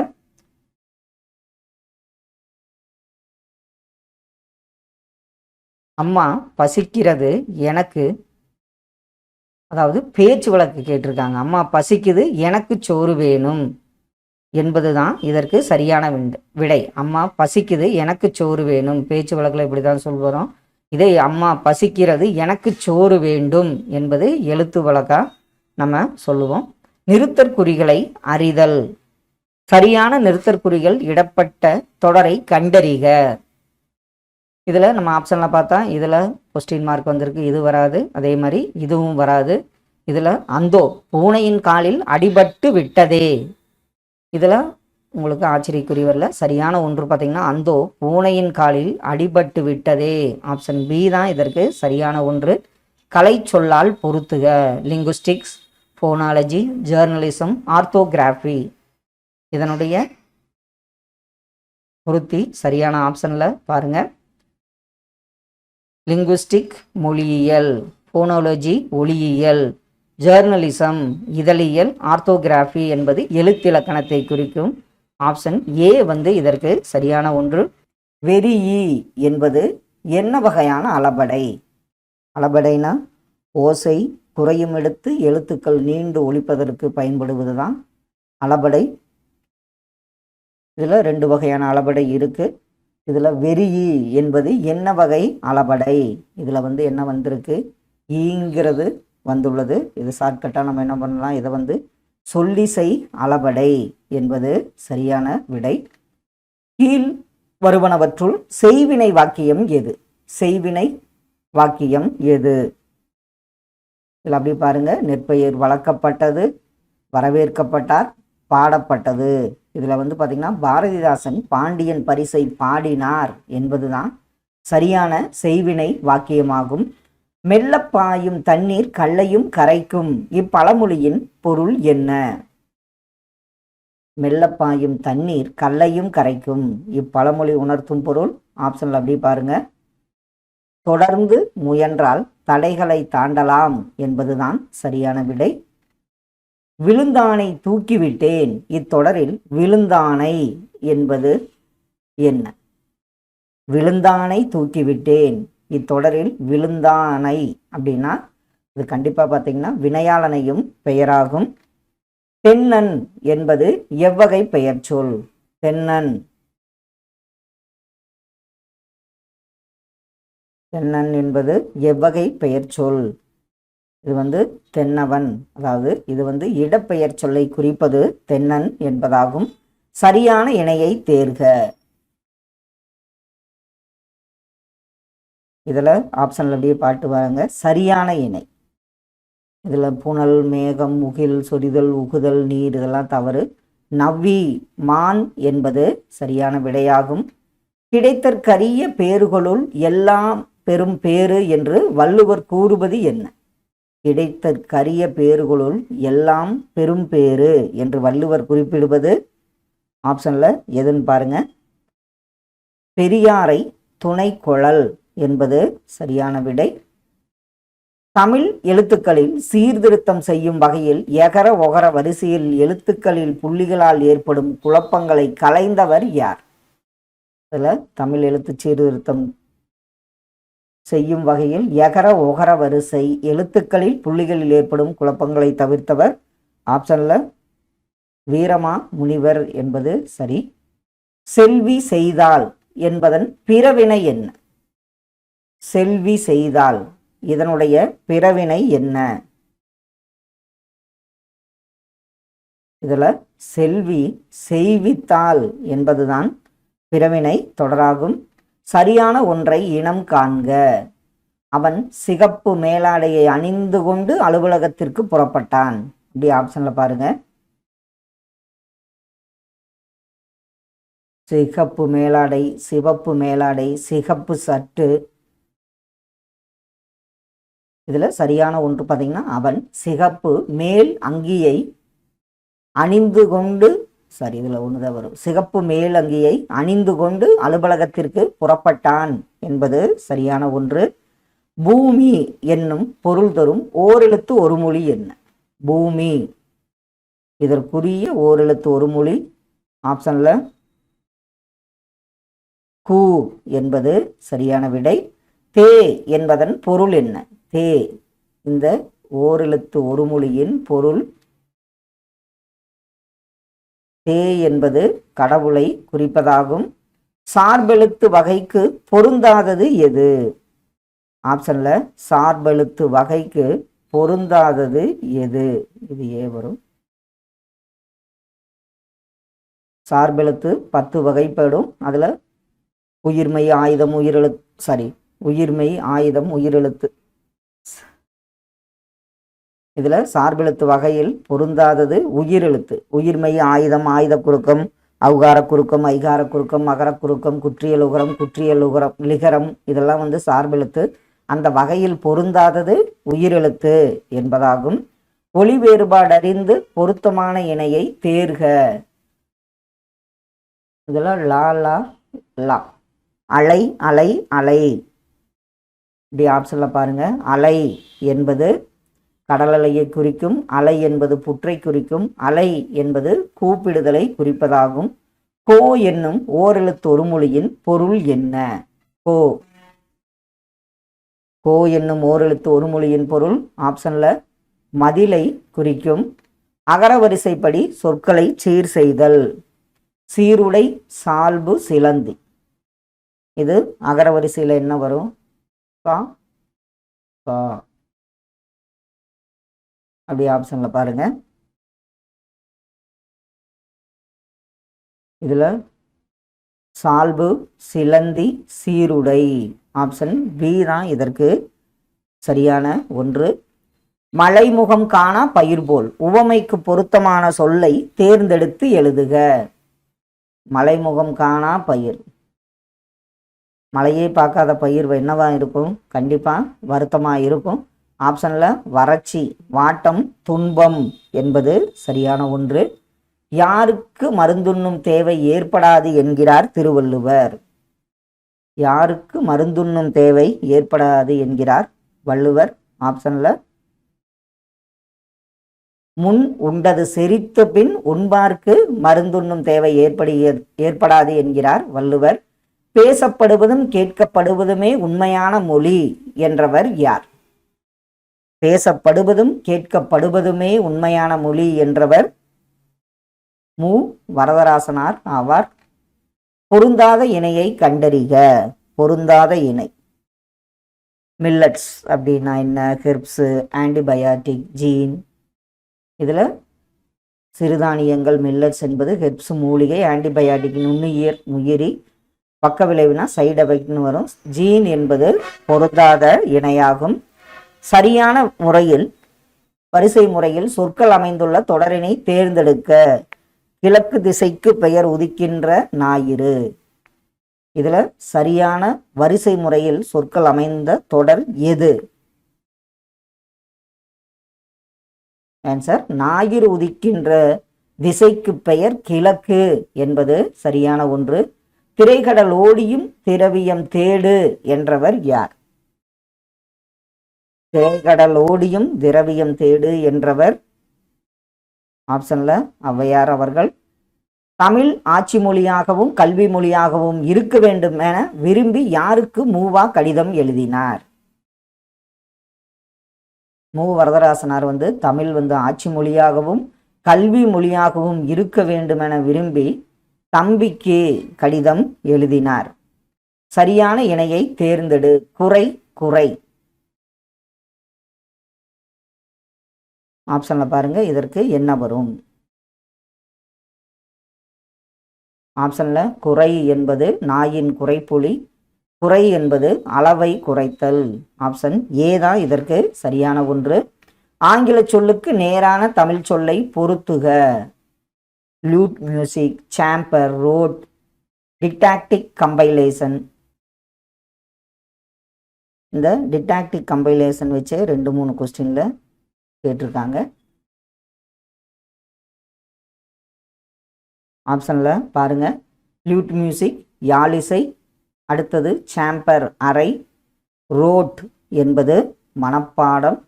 அம்மா பசிக்கிறது எனக்கு, அதாவது பேச்சு வழக்கு கேட்டிருக்காங்க. அம்மா பசிக்குது, எனக்கு சோறு வேணும் என்பதுதான் இதற்கு சரியான விடை. அம்மா பசிக்குது, எனக்கு சோறு வேணும், பேச்சு வழக்கில் இப்படி தான் சொல்கிறோம். இதை அம்மா பசிக்கிறது, எனக்கு சோறு வேண்டும் என்பது எழுத்து வழக்கா நம்ம சொல்லுவோம். நிறுத்தற்குறிகளை அறிதல். சரியான நிறுத்தற்குறிகள் இடப்பட்ட தொடரை கண்டறிக. இதில் நம்ம ஆப்ஷனில் பார்த்தா இதில் கொஸ்டின் மார்க் வந்திருக்கு, இது வராது. அதே மாதிரி இதுவும் வராது. இதில் அந்தோ பூனையின் காலில் அடிபட்டு விட்டதே. இதில் உங்களுக்கு ஆச்சரியக்குறி வரல. சரியான ஒன்று பார்த்தீங்கன்னா அந்தோ பூனையின் காலில் அடிபட்டு விட்டதே. ஆப்ஷன் பி தான் இதற்கு சரியான ஒன்று. கலை சொல்லால் பொருத்துக. Linguistics, phonology, journalism, orthography. இதனுடைய பொருத்தி சரியான ஆப்ஷனில் பாருங்கள். லிங்குஸ்டிக் மொழியியல், ஃபோனாலஜி ஒளியியல், ஜேர்னலிசம் இதழியல், ஆர்த்தோகிராஃபி என்பது எழுத்திலக்கணத்தை குறிக்கும். ஆப்ஷன் ஏ வந்து இதற்கு சரியான ஒன்று. வெறியி என்பது என்ன வகையான அளபடை? அளபடைனா ஓசை குறையும் எடுத்து எழுத்துக்கள் நீண்டு ஒலிப்பதற்கு பயன்படுவது தான் அளபடை. இதில் 2 வகையான அளபடை இருக்குது. இதில் வெறியி என்பது என்ன வகை அளபடை? இதில் வந்து என்ன வந்திருக்கு? ஈங்கிறது வந்துள்ளது. இது ஷார்ட்கட்டாக நம்ம என்ன பண்ணலாம், இதை வந்து சொல்லிசை அளபடை என்பது சரியான விடை. கீழ் வருவனவற்றுள் செய்வினை வாக்கியம் எது? செய்வினை வாக்கியம் எது? இதில் அப்படி பாருங்க. நெற்பயிர் வளர்க்கப்பட்டது, வரவேற்கப்பட்டார், பாடப்பட்டது. இதில் வந்து பார்த்திங்கன்னா பாரதிதாசன் பாண்டியன் பரிசை பாடினார் என்பது தான் சரியான செய்வினை வாக்கியமாகும். மெல்லப்பாயும் தண்ணீர் கல்லையும் கரைக்கும் இப்பழமொழியின் பொருள் என்ன? மெல்லப்பாயும் தண்ணீர் கல்லையும் கரைக்கும் இப்பழமொழி உணர்த்தும் பொருள் ஆப்ஷனில் அப்படி பாருங்க. தொடர்ந்து முயன்றால் தடைகளை தாண்டலாம் என்பதுதான் சரியான விடை. விழுந்தானை தூக்கிவிட்டேன் இத்தொடரில் விழுந்தானை என்பது என்ன? விழுந்தானை தூக்கிவிட்டேன் இத்தொடரில் விழுந்தானை அப்படின்னா இது கண்டிப்பாக பார்த்தீங்கன்னா வினையாளனையும் பெயராகும். தென்னன் என்பது எவ்வகை பெயர் சொல்? தென்னன் தென்னன் என்பது எவ்வகை பெயர் சொல்? இது வந்து தென்னவன், அதாவது இது வந்து இடப்பெயர் சொல்லை குறிப்பது தென்னன் என்பதாகும். சரியான இணையை தேர்க. இதில் ஆப்ஷனில் அப்படியே பாட்டு வாங்க. சரியான இணை. இதில் புனல், மேகம், முகில், சொரிதல், உகுதல், நீர் இதெல்லாம் தவறு. நவ்வி, மான் என்பது சரியான விடையாகும். கிடைத்தற்கரிய பேறுகளுள் எல்லாம் பெரும் பேறு என்று வள்ளுவர் கூறுவது என்ன? கிடைத்தற்கரிய பேறுகளுள் எல்லாம் பெரும் பேறு என்று வள்ளுவர் குறிப்பிடுவது ஆப்ஷனில் எதுன்னு பாருங்க. பெரியாரை துணைக்குழல் என்பது சரியான விடை. தமிழ் எழுத்துக்களில் சீர்திருத்தம் செய்யும் வகையில் எகர ஒகர வரிசையில் எழுத்துக்களில் புள்ளிகளால் ஏற்படும் குழப்பங்களை களைந்தவர் யார்? இதில் தமிழ் எழுத்து சீர்திருத்தம் செய்யும் வகையில் எகர ஒகர வரிசை எழுத்துக்களில் புள்ளிகளில் ஏற்படும் குழப்பங்களை தவிர்த்தவர் ஆப்ஷனில் வீரமா முனிவர் என்பது சரி. செல்வி செய்தால் என்பதன் பிறவினை என்ன? செல்வி செய்தால் இதனுடைய பிறவினை என்ன? இதில் செல்வி செய்வித்தால் என்பதுதான் பிறவினை தொடராகும். சரியான ஒன்றை இனம் காண்க. அவன் சிகப்பு மேலாடையை அணிந்து கொண்டு அலுவலகத்திற்கு புறப்பட்டான். இப்படி ஆப்ஷனில் பாருங்க. சிகப்பு மேலாடை, சிவப்பு மேலாடை, சிகப்பு சட்டு. இதில் சரியான ஒன்று பார்த்தீங்கன்னா அவன் சிகப்பு மேல் அங்கியை அணிந்து கொண்டு, சரி இதில் ஒன்று தான் வரும். சிகப்பு மேல் அங்கியை அணிந்து கொண்டு அலுவலகத்திற்கு புறப்பட்டான் என்பது சரியான ஒன்று. பூமி என்னும் பொருள் தரும் ஓரெழுத்து ஒரு மொழி என்ன? பூமி இதற்குரிய ஓரெழுத்து ஒரு மொழி ஆப்ஷனில் கூ என்பது சரியான விடை. தே என்பதன் பொருள் என்ன? தே இந்த ஓரெழுத்து ஒரு மொழியின் பொருள் தே என்பது கடவுளை குறிப்பதாகும். சார்பெழுத்து வகைக்கு பொருந்தாதது எது? ஆப்ஷனில் சார்பெழுத்து வகைக்கு பொருந்தாதது எது? இது ஏ வரும். சார்பெழுத்து 10 வகைப்படும். அதில் உயிர்மெய், ஆயுதம், உயிரெழுத்து, உயிர்மெய், ஆயுதம், உயிரெழுத்து. இதுல சார்பெழுத்து வகையில் பொருந்தாதது உயிரெழுத்து. உயிர்மெய், ஆயுதம், ஆயுத குறுக்கம், ஔகார குறுக்கம், ஐகார குறுக்கம், மகர குறுக்கம், குற்றியல் உகரம், குற்றியல் உகரம், லிகரம், இதெல்லாம் வந்து சார்பெழுத்து. அந்த வகையில் பொருந்தாதது உயிரெழுத்து என்பதாகும். ஒலி வேறுபாடு அறிந்து பொருத்தமான இணையை தேர்க. இதெல்லாம் லா லா லா. அலை, அலை, அலை. இப்படி ஆப்ஷன்ல பாருங்க. அலை என்பது கடல் அலையை குறிக்கும். அலை என்பது புற்றை குறிக்கும். அலை என்பது கூப்பிடுதலை குறிப்பதாகும். கோ என்னும் ஓரெழுத்து ஒரு மொழியின் பொருள் என்ன? கோ. கோ என்னும் ஓரெழுத்து ஒரு மொழியின் பொருள் ஆப்ஷன்ல மதிலை குறிக்கும். அகரவரிசைப்படி சொற்களை சீர் செய்தல். சீருடை, சால்பு, சிலந்தி. இது அகரவரிசையில் என்ன வரும்? கா, கா. அப்படி ஆப்ஷன்ல பாருங்க. இதுல சால்பு, சிலந்தி, சீருடை. ஆப்ஷன் பி தான் இதற்கு சரியான ஒன்று. மலைமுகம் காணா பயிர் போல் உவமைக்கு பொருத்தமான சொல்லை தேர்ந்தெடுத்து எழுதுக. மலைமுகம் காணா பயிர். மலையே பார்க்காத பயிர் என்னவா இருக்கும்? கண்டிப்பா வருத்தமா இருக்கும். ஆப்ஷன்ல வறட்சி, வாட்டம், துன்பம் என்பது சரியான ஒன்று. யாருக்கு மருந்துண்ணும் தேவை ஏற்படாது என்கிறார் திருவள்ளுவர்? யாருக்கு மருந்துண்ணும் தேவை ஏற்படாது என்கிறார் வள்ளுவர்? ஆப்ஷன்ல முன் உண்டது செரித்த பின் உண்பார்க்கு மருந்துண்ணும் தேவை ஏற்படாது என்கிறார் வள்ளுவர். பேசப்படுவதும் கேட்கப்படுவதுமே உண்மையான மொழி என்றவர் யார்? பேசப்படுவதும் கேட்கப்படுவதுமே உண்மையான மொழி என்றவர் மு. வரதராசனார் ஆவார். பொருந்தாத இணையை கண்டறிக. பொருந்தாத இணை. மில்லட்ஸ் அப்படின்னா என்ன? Herbs, antibiotic, gene. இதுல சிறுதானியங்கள் மில்லட்ஸ் என்பது ஹெர்ப்ஸ் மூலிகை, ஆன்டிபயாட்டிக் நுண்ணுயிர் உயிரி, பக்க விளைவுனா சைடு எஃபெக்ட்னு வரும். ஜீன் என்பது பொருந்தாத இணையாகும். சரியான முறையில் வரிசை முறையில் சொற்கள் அமைந்துள்ள தொடரினை தேர்ந்தெடுக்க. கிழக்கு திசைக்கு பெயர் உதிக்கின்ற ஞாயிறு. இதுல சரியான வரிசை முறையில் சொற்கள் அமைந்த தொடர் எது? ஆன்சர் ஞாயிறு உதிக்கின்ற திசைக்கு பெயர் கிழக்கு என்பது சரியான ஒன்று. திரைக்கடல் ஓடியும் திரவியம் தேடு என்றவர் யார்? திரைக்கடல் ஓடியும் திரவியம் தேடு என்றவர் ஆப்ஷன்ல ஔவையார் அவர்கள். தமிழ் ஆட்சி மொழியாகவும் கல்வி மொழியாகவும் இருக்க வேண்டும் என விரும்பி யாருக்கு மூவா கடிதம் எழுதினார்? மு. வரதராசனார் வந்து தமிழ் வந்து ஆட்சி மொழியாகவும் கல்வி மொழியாகவும் இருக்க வேண்டும் என விரும்பி தம்பிக்கு கடிதம் எழுதினார். சரியான இணையை தேர்ந்தெடு. குறை, குறை. ஆப்ஷன்ல பாருங்க. இதற்கு என்ன வரும்? ஆப்ஷன்ல குறை என்பது நாயின் குறைப்புலி. குறை என்பது அளவை குறைத்தல். ஆப்ஷன் ஏ தான் இதற்கு சரியான ஒன்று. ஆங்கில சொல்லுக்கு நேரான தமிழ் சொல்லை பொருத்துக. Lute music, chamber, road, didactic compilation. இந்த டிடாக்டிக் கம்பைலேஷன் வச்சு 2-3 கொஸ்டின்ல கேட்டிருக்காங்க. ஆப்ஷன்ல பாருங்க. லியூட் மியூசிக் யாழிசை, அடுத்தது சாம்பர் அறை, ரோட் என்பது மனப்பாடம்,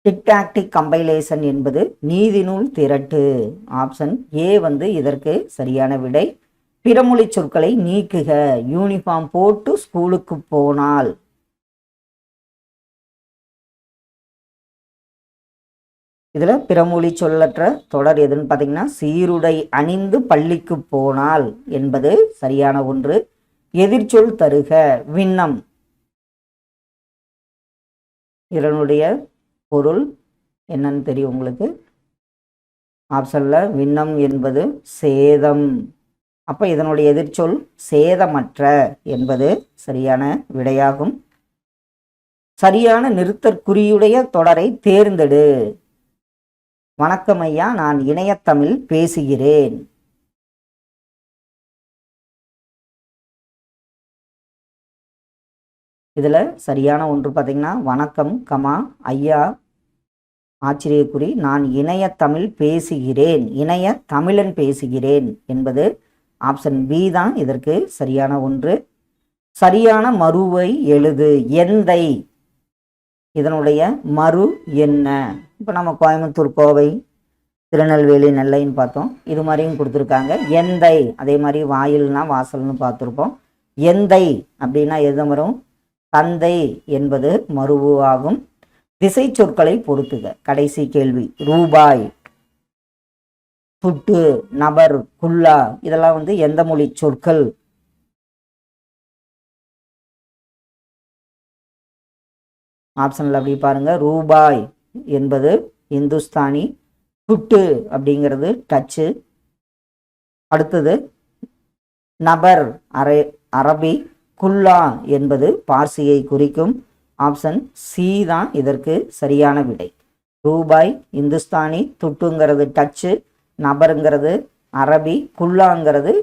டிடாக்டிக் கம்பைலேஷன் என்பது நீதிநூல் திரட்டு. ஆப்ஷன் ஏ வந்து இதற்கு சரியான விடை. பிறமொழி சொற்களை நீக்குக. யூனிஃபார்ம் போட்டு ஸ்கூலுக்கு போனால். இதுல பிறமொழி சொல்லற்ற தொடர் எதுன்னு பார்த்தீங்கன்னா சீருடை அணிந்து பள்ளிக்கு போனால் என்பது சரியான ஒன்று. எதிர்ச்சொல் தருக. விண்ணம். இதனுடைய பொருள் என்னன்னு தெரியும் உங்களுக்கு? ஆப்ஷன்ல விண்ணம் என்பது சேதம். அப்ப இதனுடைய எதிர்ச்சொல் சேதமற்ற என்பது சரியான விடையாகும். சரியான நிறுத்தற்குறியுடைய தொடரை தேர்ந்தெடு. வணக்கம் ஐயா, நான் இணையத்தமிழ் பேசுகிறேன். இதுல சரியான ஒன்று பார்த்தீங்கன்னா வணக்கம் கமா ஐயா ஆச்சரியக்குறி நான் இணையத்தமிழ் பேசுகிறேன், இணைய தமிழன் பேசுகிறேன் என்பது ஆப்ஷன் பி தான் இதற்கு சரியான ஒன்று. சரியான மறுவை எழுது. எந்தை இதனுடைய மறு என்ன? இப்போ நம்ம கோயம்புத்தூர், கோவை, திருநெல்வேலி, நெல்லைன்னு பார்த்தோம். இது மாதிரியும் கொடுத்துருக்காங்க. எந்தை அதே மாதிரி வாயில்னா வாசல்னு பார்த்துருப்போம். எந்தை அப்படின்னா எது வரும்? தந்தை என்பது மறுவு ஆகும். திசை சொற்களை பொறுத்துக. கடைசி கேள்வி. ரூபாய், துட்டு, நபர், குல்லா இதெல்லாம் எந்த மொழி சொற்கள்? ஆப்ஷன்ல அப்படி பாருங்க. ரூபாய் என்பது இந்துஸ்தானி, துட்டு அப்படிங்கிறது டச்சு, அடுத்தது நபர் அரபி, குல்லா என்பது பார்சியை குறிக்கும். ஆப்ஷன் சி தான் இதற்கு சரியான விடை. ரூபாய் இந்துஸ்தானி, துட்டுங்கிறது டச்சு, நபருங்கிறது அரபி, குல்லாங்கிறது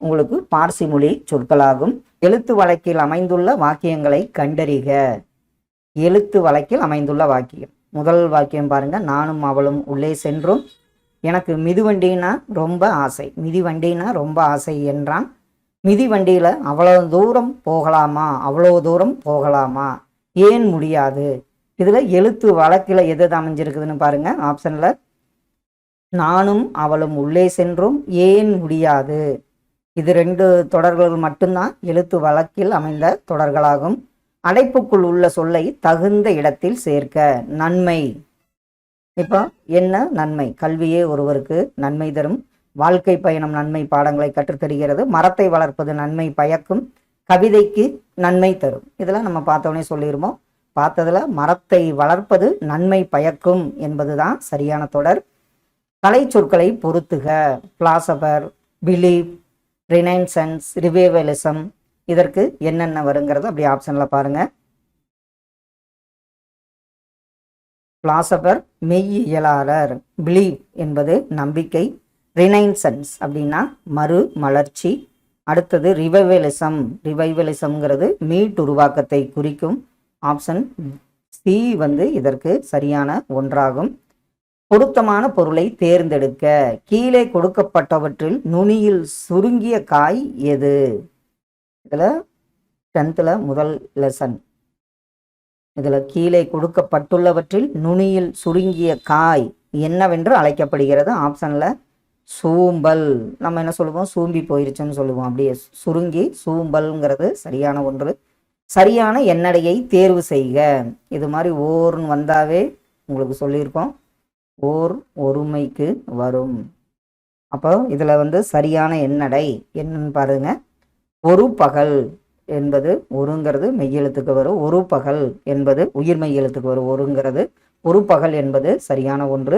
உங்களுக்கு பார்சி மொழி சொற்களாகும். எழுத்து வழக்கில் அமைந்துள்ள வாக்கியங்களை கண்டறிக. எழுத்து வழக்கில் அமைந்துள்ள வாக்கியம். முதல் வாக்கியம் பாருங்க. நானும் அவளும் உள்ளே சென்றோம். எனக்கு மிதிவண்டினா ரொம்ப ஆசை. மிதிவண்டினா ரொம்ப ஆசை என்றான். மிதிவண்டியில அவ்வளவு தூரம் போகலாமா? அவ்வளோ தூரம் போகலாமா? ஏன் முடியாது? இதுல எழுத்து வழக்கில் எது அமைஞ்சிருக்குதுன்னு பாருங்க. ஆப்ஷன்ல நானும் அவளும் உள்ளே சென்றோம், ஏன் முடியாது. இது 2 தொடர்கள் மட்டும்தான் எழுத்து வழக்கில் அமைந்த தொடர்களாகும். அடைப்புக்குள் உள்ள சொல்லை தகுந்த இடத்தில் சேர்க்க. நன்மை. இப்போ என்ன நன்மை? கல்வியே ஒருவருக்கு நன்மை தரும். வாழ்க்கை பயணம் நன்மை பாடங்களை கற்றுத்தருகிறது. மரத்தை வளர்ப்பது நன்மை பயக்கும். கவிதைக்கு நன்மை தரும். இதெல்லாம் நம்ம பார்த்தோன்னே சொல்லிடுவோம். பார்த்ததுல மரத்தை வளர்ப்பது நன்மை பயக்கும் என்பதுதான் சரியான தொடர். கலை சொற்களை பொறுத்துக. பிலாசபர், பிலீவ், ரினைசன்ஸ், ரிவைவலிசம் இதற்கு என்னென்ன வருங்கிறது அப்படி ஆப்ஷன்ல பாருங்க. பிலாசபர் மெய்யியலாளர், பிலீவ் என்பது நம்பிக்கை, ரினைசன்ஸ் அப்படின்னா மறு மலர்ச்சி, அடுத்தது ரிவைவலிசம்ங்கிறது மீட்டுருவாக்கத்தை குறிக்கும். ஆப்ஷன் சி இதற்கு சரியான ஒன்றாகும். பொருத்தமான பொருளை தேர்ந்தெடுக்க. கீழே கொடுக்கப்பட்டவற்றில் நுனியில் சுருங்கிய காய் எது? இதுல 10th முதல் லெசன். இதுல கீழே கொடுக்கப்பட்டுள்ளவற்றில் நுனியில் சுருங்கிய காய் என்னவென்று அழைக்கப்படுகிறது? ஆப்ஷன்ல சூம்பல். நம்ம என்ன சொல்லுவோம்? சூம்பி போயிருச்சுன்னு சொல்லுவோம். அப்படியே சுருங்கி சூம்பல்ங்கிறது சரியான ஒன்று. சரியான எண்ணடையை தேர்வு செய்க. இது மாதிரி ஓர்னு வந்தாவே உங்களுக்கு சொல்லியிருக்கோம். ஓர் ஒருமைக்கு வரும். அப்போ இதுல சரியான எண்ணடை என்னன்னு பாருங்க. ஒரு பகல் என்பது ஒருங்கிறது மெய்யெழுத்துக்கு வரும். ஒரு பகல் என்பது உயிர்மெய் எழுத்துக்கு வரும். ஒருங்கிறது ஒரு பகல் என்பது சரியான ஒன்று.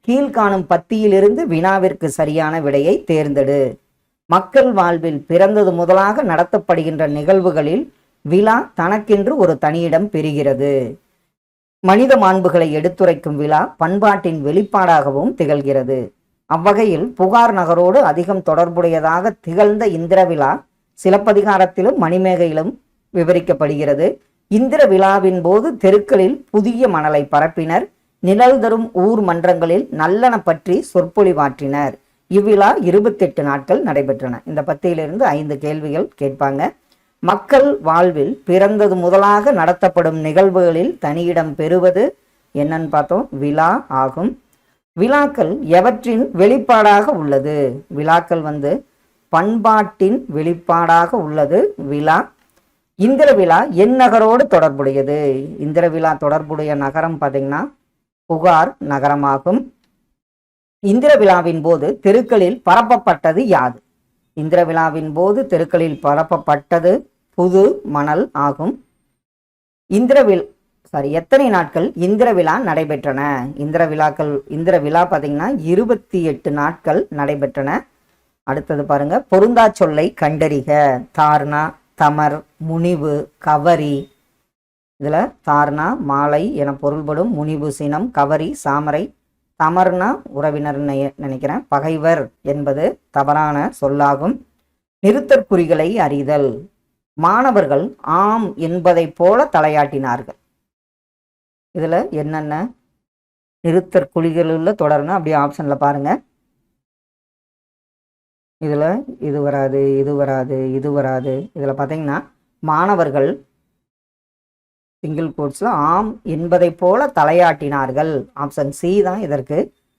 கீழ்காணும் பத்தியிலிருந்து வினாவிற்கு சரியான விடையை தேர்ந்தெடு. மக்கள் வாழ்வில் பிறந்தது முதலாக நடத்தப்படுகின்ற நிகழ்வுகளில் விழா தனக்கென்று ஒரு தனியிடம் பெறுகிறது. மனித மாண்புகளை எடுத்துரைக்கும் விழா பண்பாட்டின் வெளிப்பாடாகவும் திகழ்கிறது. அவ்வகையில் புகார் நகரோடு அதிகம் தொடர்புடையதாக திகழ்ந்த இந்திர விழா சிலப்பதிகாரத்திலும் மணிமேகையிலும் விவரிக்கப்படுகிறது. இந்திர விழாவின் போது தெருக்களில் புதிய மணலை பரப்பினர். நிழல் தரும் ஊர் மன்றங்களில் நல்லன பற்றி சொற்பொழிவாற்றினர். இவ்விழா 28 நாட்கள் நடைபெற்றன. இந்த பத்தியிலிருந்து 5 கேள்விகள் கேட்பாங்க. மக்கள் வாழ்வில் பிறந்தது முதலாக நடத்தப்படும் நிகழ்வுகளில் தனியிடம் பெறுவது என்னன்னு பார்த்தோம்? விழா ஆகும். விழாக்கள் எவற்றின் வெளிப்பாடாக உள்ளது? விழாக்கள் பண்பாட்டின் வெளிப்பாடாக உள்ளது விழா. இந்திர விழா என் நகரோடு தொடர்புடையது? இந்திர விழா தொடர்புடைய நகரம் பார்த்தீங்கன்னா புகார் நகரமாகும். இந்திர விழாவின் போது தெருக்களில் பரப்பப்பட்டது யாது? இந்திர விழாவின் போது தெருக்களில் பரப்பப்பட்டது புது மணல் ஆகும். எத்தனை நாட்கள் இந்திர விழா நடைபெற்றன? இந்திர விழா பார்த்தீங்கன்னா 28 நாட்கள் நடைபெற்றன. அடுத்தது பாருங்க. பொருந்தா சொல்லை கண்டறிக. தார்னா, தமர், முனிவு, கவரி இதுல தார்னா மாலை என பொருள்படும், முனிவு சினம், கவரி சாமரை, தமர்னா உறவினர் நினைக்கிறேன், பகைவர் என்பது தவறான சொல்லாகும். நிறுத்தற்குறிகளை அறிதல், மாணவர்கள் ஆம் என்பதை போல தலையாட்டினார்கள். இதுல என்னென்ன நிறுத்தற்குறிகள் உள்ள தொடர்னு அப்படியே ஆப்ஷன்ல பாருங்க. இதுல இது வராது, இது வராது, இது வராது. இதுல பாத்தீங்கன்னா மாணவர்கள் சிங்கிள் கோட்ஸ்ல ஆம் என்பதை போல தலையாட்டினார்கள். ஆப்ஷன் சி தான் இதற்கு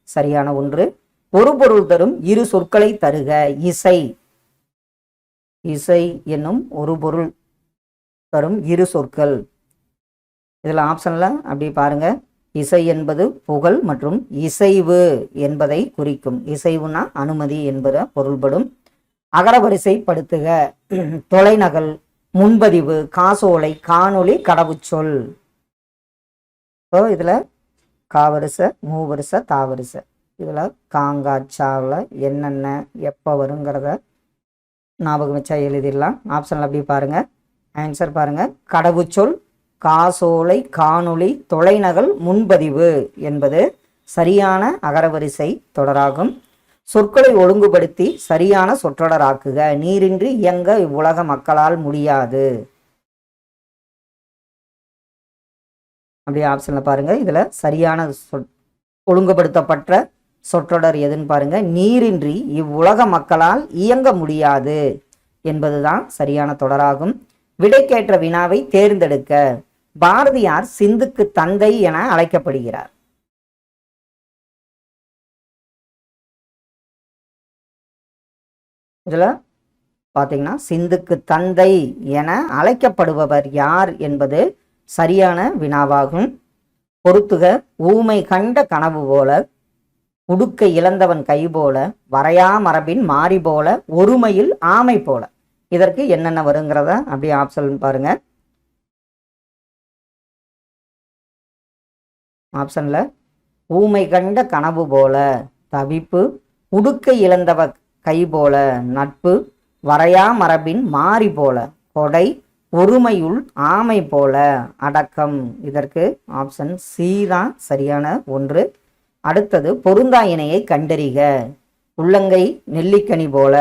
சரியான ஒன்று. ஒரு பொருள் தரும் இரு சொற்களை தருக. இசை, இசை என்னும் ஒரு பொருள் தரும் இரு சொற்கள். இதுல ஆப்ஷன்ல அப்படி பாருங்க. இசை என்பது புகழ் மற்றும் இசைவு என்பதை குறிக்கும். இசைவுனா அனுமதி என்பது பொருள்படும். அகரவரிசைப்படுத்துக. தொலைநகல், முன்பதிவு, காசோலை, காணொளி, கடவுச்சொல். இதுல காவரிச, மூவரிச, தாவரிச. இதுல காங்காச்சாவில் என்னென்ன எப்போ வருங்கிறத ஞாபகம் வச்சா எழுதிடலாம். ஆப்ஷன்ல அப்படி பாருங்க. ஆன்சர் பாருங்க. கடவுச்சொல், காசோலை, காணொளி, தொலைநகல், முன்பதிவு என்பது சரியான அகரவரிசை தொடராகும். சொற்களை ஒழுங்குபடுத்தி சரியான சொற்றொடராக்குக. நீரின்றி இயங்க இவ்வுலக மக்களால் முடியாது. அப்படியே ஆப்ஷன்ல பாருங்க. இதுல சரியான ஒழுங்குபடுத்தப்பட்ட சொற்றொடர் எதுன்னு பாருங்க. நீரின்றி இவ்வுலக மக்களால் இயங்க முடியாது என்பதுதான் சரியான தொடராகும். விடைக்கேற்ற வினாவை தேர்ந்தெடுக்க. பாரதியார் சிந்துக்கு தந்தை என அழைக்கப்படுகிறார். இதுல பாத்தீங்கன்னா சிந்துக்கு தந்தை என அழைக்கப்படுபவர் யார் என்பது சரியான வினாவாகும். பொறுத்துக. ஊமை கண்ட கனவு போல, உடுக்கை இழந்தவன் கை போல, வரையா மரபின் மாறி போல, ஒருமையில் ஆமை போல. இதற்கு என்னென்ன வருங்கிறத அப்படியே ஆப்ஷன் பாருங்க. ஆப்ஷன்ல ஊமை கண்ட கனவு போல தவிப்பு, உடுக்கை இழந்தவ கை போல நட்பு, வரையா மரபின் மாறி போல கொடை, ஒருமையுள் ஆமை போல அடக்கம். இதற்கு ஆப்ஷன் சி தான் சரியான ஒன்று. அடுத்தது பொருந்தா இணையை கண்டறிக. உள்ளங்கை நெல்லிக்கனி போல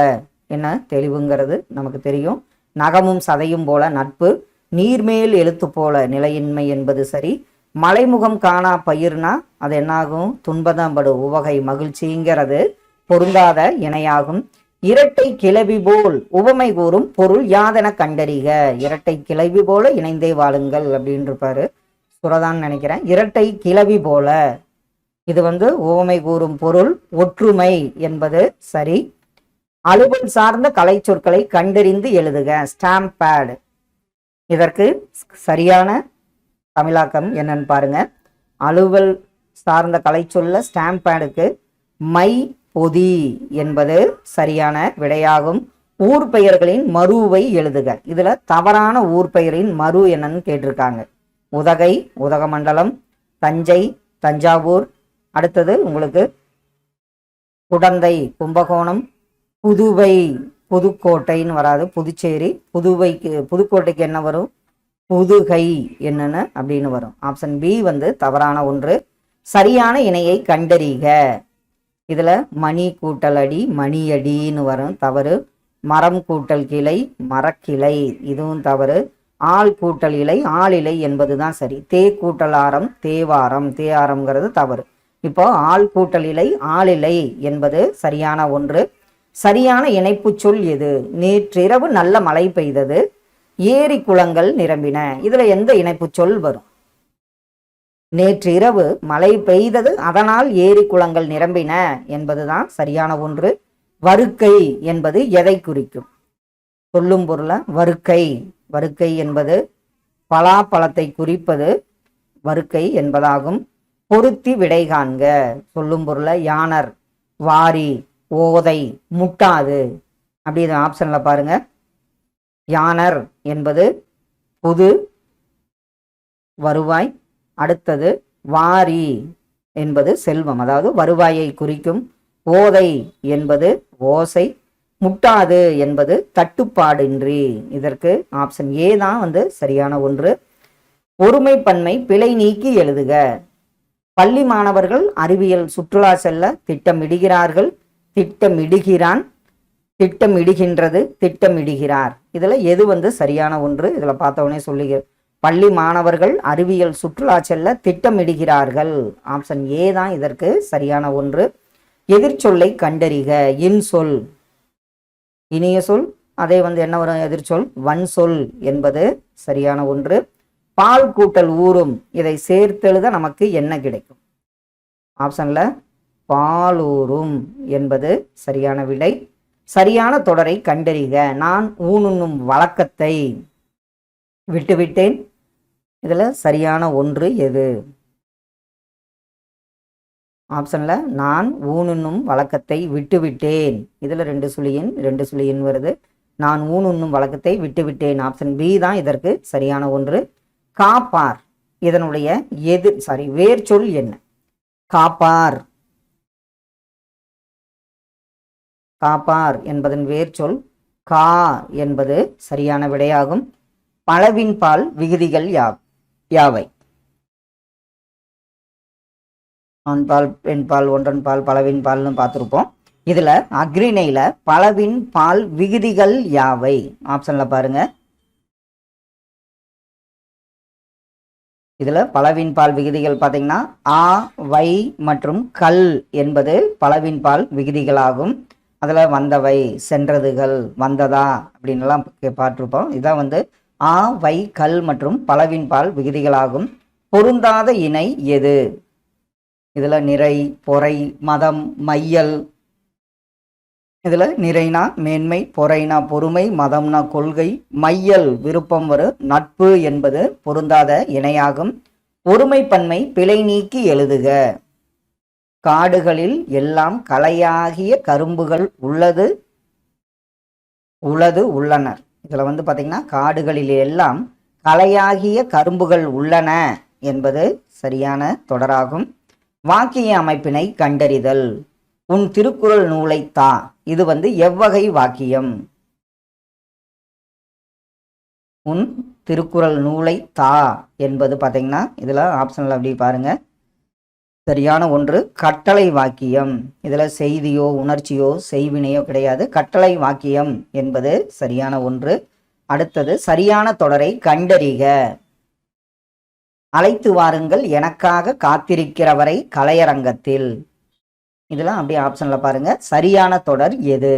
என்ன தெளிவுங்கிறது நமக்கு தெரியும். நகமும் சதையும் போல நட்பு, நீர்மேல் எழுத்து போல நிலையின்மை என்பது சரி. மலைமுகம் காணா பயிர்னா அது என்னாகும்? துன்பதம்படு உவகை மகிழ்ச்சிங்கிறது பொருந்தாத இணையாகும். இரட்டை கிளவி போல் உவமை கூறும் பொருள் யாதென கண்டறிக. இரட்டை கிளவி போல இணைந்தே வாழுங்கள் அப்படின்னு இருப்பாரு சுரதான் நினைக்கிறேன். இரட்டை கிளவி போல இது உவமை கூறும் பொருள் ஒற்றுமை என்பது சரி. அலுவல் சார்ந்த கலை சொற்களை கண்டறிந்து எழுதுக. ஸ்டாம்ப் பேட் இதற்கு சரியான தமிழாக்கம் என்னன்னு பாருங்க. அலுவல் சார்ந்த கலை சொல்ல ஸ்டாம்ப் பேடுக்கு மை பொதி என்பது சரியான விடையாகும். ஊர் பெயர்களின் மருவை எழுதுக. இதுல தவறான ஊர் பெயரின் மரு என்னன்னு கேட்டிருக்காங்க. உதகை, உதகமண்டலம், தஞ்சை, தஞ்சாவூர். அடுத்தது உங்களுக்கு குடந்தை, கும்பகோணம், புதுவை, புதுக்கோட்டைன்னு வராது, புதுச்சேரி. புதுக்கோட்டைக்கு என்ன வரும்? புதுகை என்னன்னு அப்படின்னு வரும். ஆப்ஷன் பி தவறான ஒன்று. சரியான இணையை கண்டறிக. இதுல மணி கூட்டல் அடி மணியடின்னு வரும், தவறு. மரம் கூட்டல் கிளை மரக்கிளை, இதுவும் தவறு. ஆள் கூட்டல் இலை ஆளிலை என்பதுதான் சரி. தே கூட்டல் ஆரம் தேவாரம், தேஆரம்ங்கிறது தவறு. இப்போ ஆள் கூட்டல் இலை ஆளிலை என்பது சரியான ஒன்று. சரியான இணைப்பு சொல் எது? நேற்றிரவு நல்ல மழை பெய்தது, ஏரி குளங்கள் நிரம்பின. இதுல எந்த இணைப்பு சொல் வரும்? நேற்று இரவு மழை பெய்தது, அதனால் ஏரி குளங்கள் நிரம்பின என்பதுதான் சரியான ஒன்று. வருக்கை என்பது எதை குறிக்கும்? சொல்லும் பொருள வருக்கை. வருக்கை என்பது பலாப்பழத்தை குறிப்பது வருக்கை என்பதாகும். பொருத்தி விடை காண்க. சொல்லும் பொருள யானர், வாரி, ஓதை, முட்டாது. அப்படி இது ஆப்ஷன்ல பாருங்க. யானர் என்பது புது வருவாய். அடுத்தது வாரி என்பது செல்வம், அதாவது வருவாயை குறிக்கும். ஓதை என்பது ஓசை. முட்டாது என்பது தட்டுப்பாடின்றி. இதற்கு ஆப்ஷன் ஏ தான் சரியான ஒன்று. ஒருமை பன்மை பிழை நீக்கி எழுதுக. பள்ளி மாணவர்கள் அறிவியல் சுற்றுலா செல்ல திட்டமிடுகிறார்கள், திட்டமிடுகிறான், திட்டமிடுகின்றது, திட்டமிடுகிறார். இதுல எது சரியான ஒன்று? இதுல பார்த்தவொடனே சொல்லுங்க. பள்ளி மாணவர்கள் அறிவியல் சுற்றுலா செல்ல திட்டமிடுகிறார்கள். ஆப்ஷன் ஏ தான் இதற்கு சரியான ஒன்று. எதிர்ச்சொல்லை கண்டறிக. இன்சொல் இனிய சொல், அதே என்ன வரும்? எதிர்ச்சொல் வன் சொல் என்பது சரியான ஒன்று. பால் கூட்டல் ஊறும், இதை சேர்த்தெழுத நமக்கு என்ன கிடைக்கும்? ஆப்ஷன்ல பாலூரும் என்பது சரியான விடை. சரியான தொடரை கண்டறிக. நான் ஊனுண்ணும் வழக்கத்தை விட்டுவிட்டேன். இதுல சரியான ஒன்று எது? ஆப்ஷன்ல நான் ஊனுண்ணும் வழக்கத்தை விட்டுவிட்டேன். இதுல ரெண்டு சுழியின் வருது. நான் ஊனுண்ணும் வழக்கத்தை விட்டுவிட்டேன். ஆப்ஷன் பி தான் இதற்கு சரியான ஒன்று. காப்பார், இதனுடைய வேர் சொல் என்ன? காப்பார், காப்பார் என்பதன் வேர் சொல் கா என்பது சரியான விடையாகும். பலவின் பால் விகுதிகள் யாவை? ஆண்பால், பெண்பால், ஒன்றன் பால், பலவின் பால்னு பார்த்துருப்போம். இதுல அக்ரிணையில பலவின் பால் விகுதிகள் யாவை? ஆப்ஷன்ல பாருங்க. இதுல பலவின் பால் விகுதிகள் பார்த்தீங்கன்னா ஆ, வை மற்றும் கல் என்பது பலவின் பால் விகுதிகளாகும். அதுல வந்தவை, சென்றதுகள், வந்ததா அப்படின்லாம் பார்த்துருப்போம். இதான் ஆ, வை, கல் மற்றும் பலவின் பால் விகுதிகளாகும். பொருந்தாத இணை எது? இதுல நிறை, பொறை, மதம், மையல். இதுல நிறைனா மேன்மை, பொறைனா பொறுமை, மதம்னா கொள்கை, மையல் விருப்பம் வரும், நட்பு என்பது பொருந்தாத இணையாகும். ஒருமை பன்மை பிழை நீக்கி எழுதுக. காடுகளில் எல்லாம் களையாகிய கரும்புகள் உள்ளது உள்ளனர். இதுல பாத்தீங்கன்னா காடுகளில் எல்லாம் களையாகிய கரும்புகள் உள்ளன என்பது சரியான தொடராகும். வாக்கிய அமைப்பினை கண்டறிதல். உன் திருக்குறள் நூலை தா, இது எவ்வகை வாக்கியம்? உன் திருக்குறள் நூலை தா என்பது பார்த்தீங்கன்னா இதுல ஆப்ஷன்ல அப்படி பாருங்க. சரியான ஒன்று கட்டளை வாக்கியம். இதுல செய்தியோ உணர்ச்சியோ செய்வினையோ கிடையாது. கட்டளை வாக்கியம் என்பது சரியான ஒன்று. அடுத்தது சரியான தொடரை கண்டறிக. அழைத்து வாருங்கள் எனக்காக காத்திருக்கிறவரை கலையரங்கத்தில். இதெல்லாம் அப்படியே ஆப்ஷன்ல பாருங்க. சரியான தொடர் எது?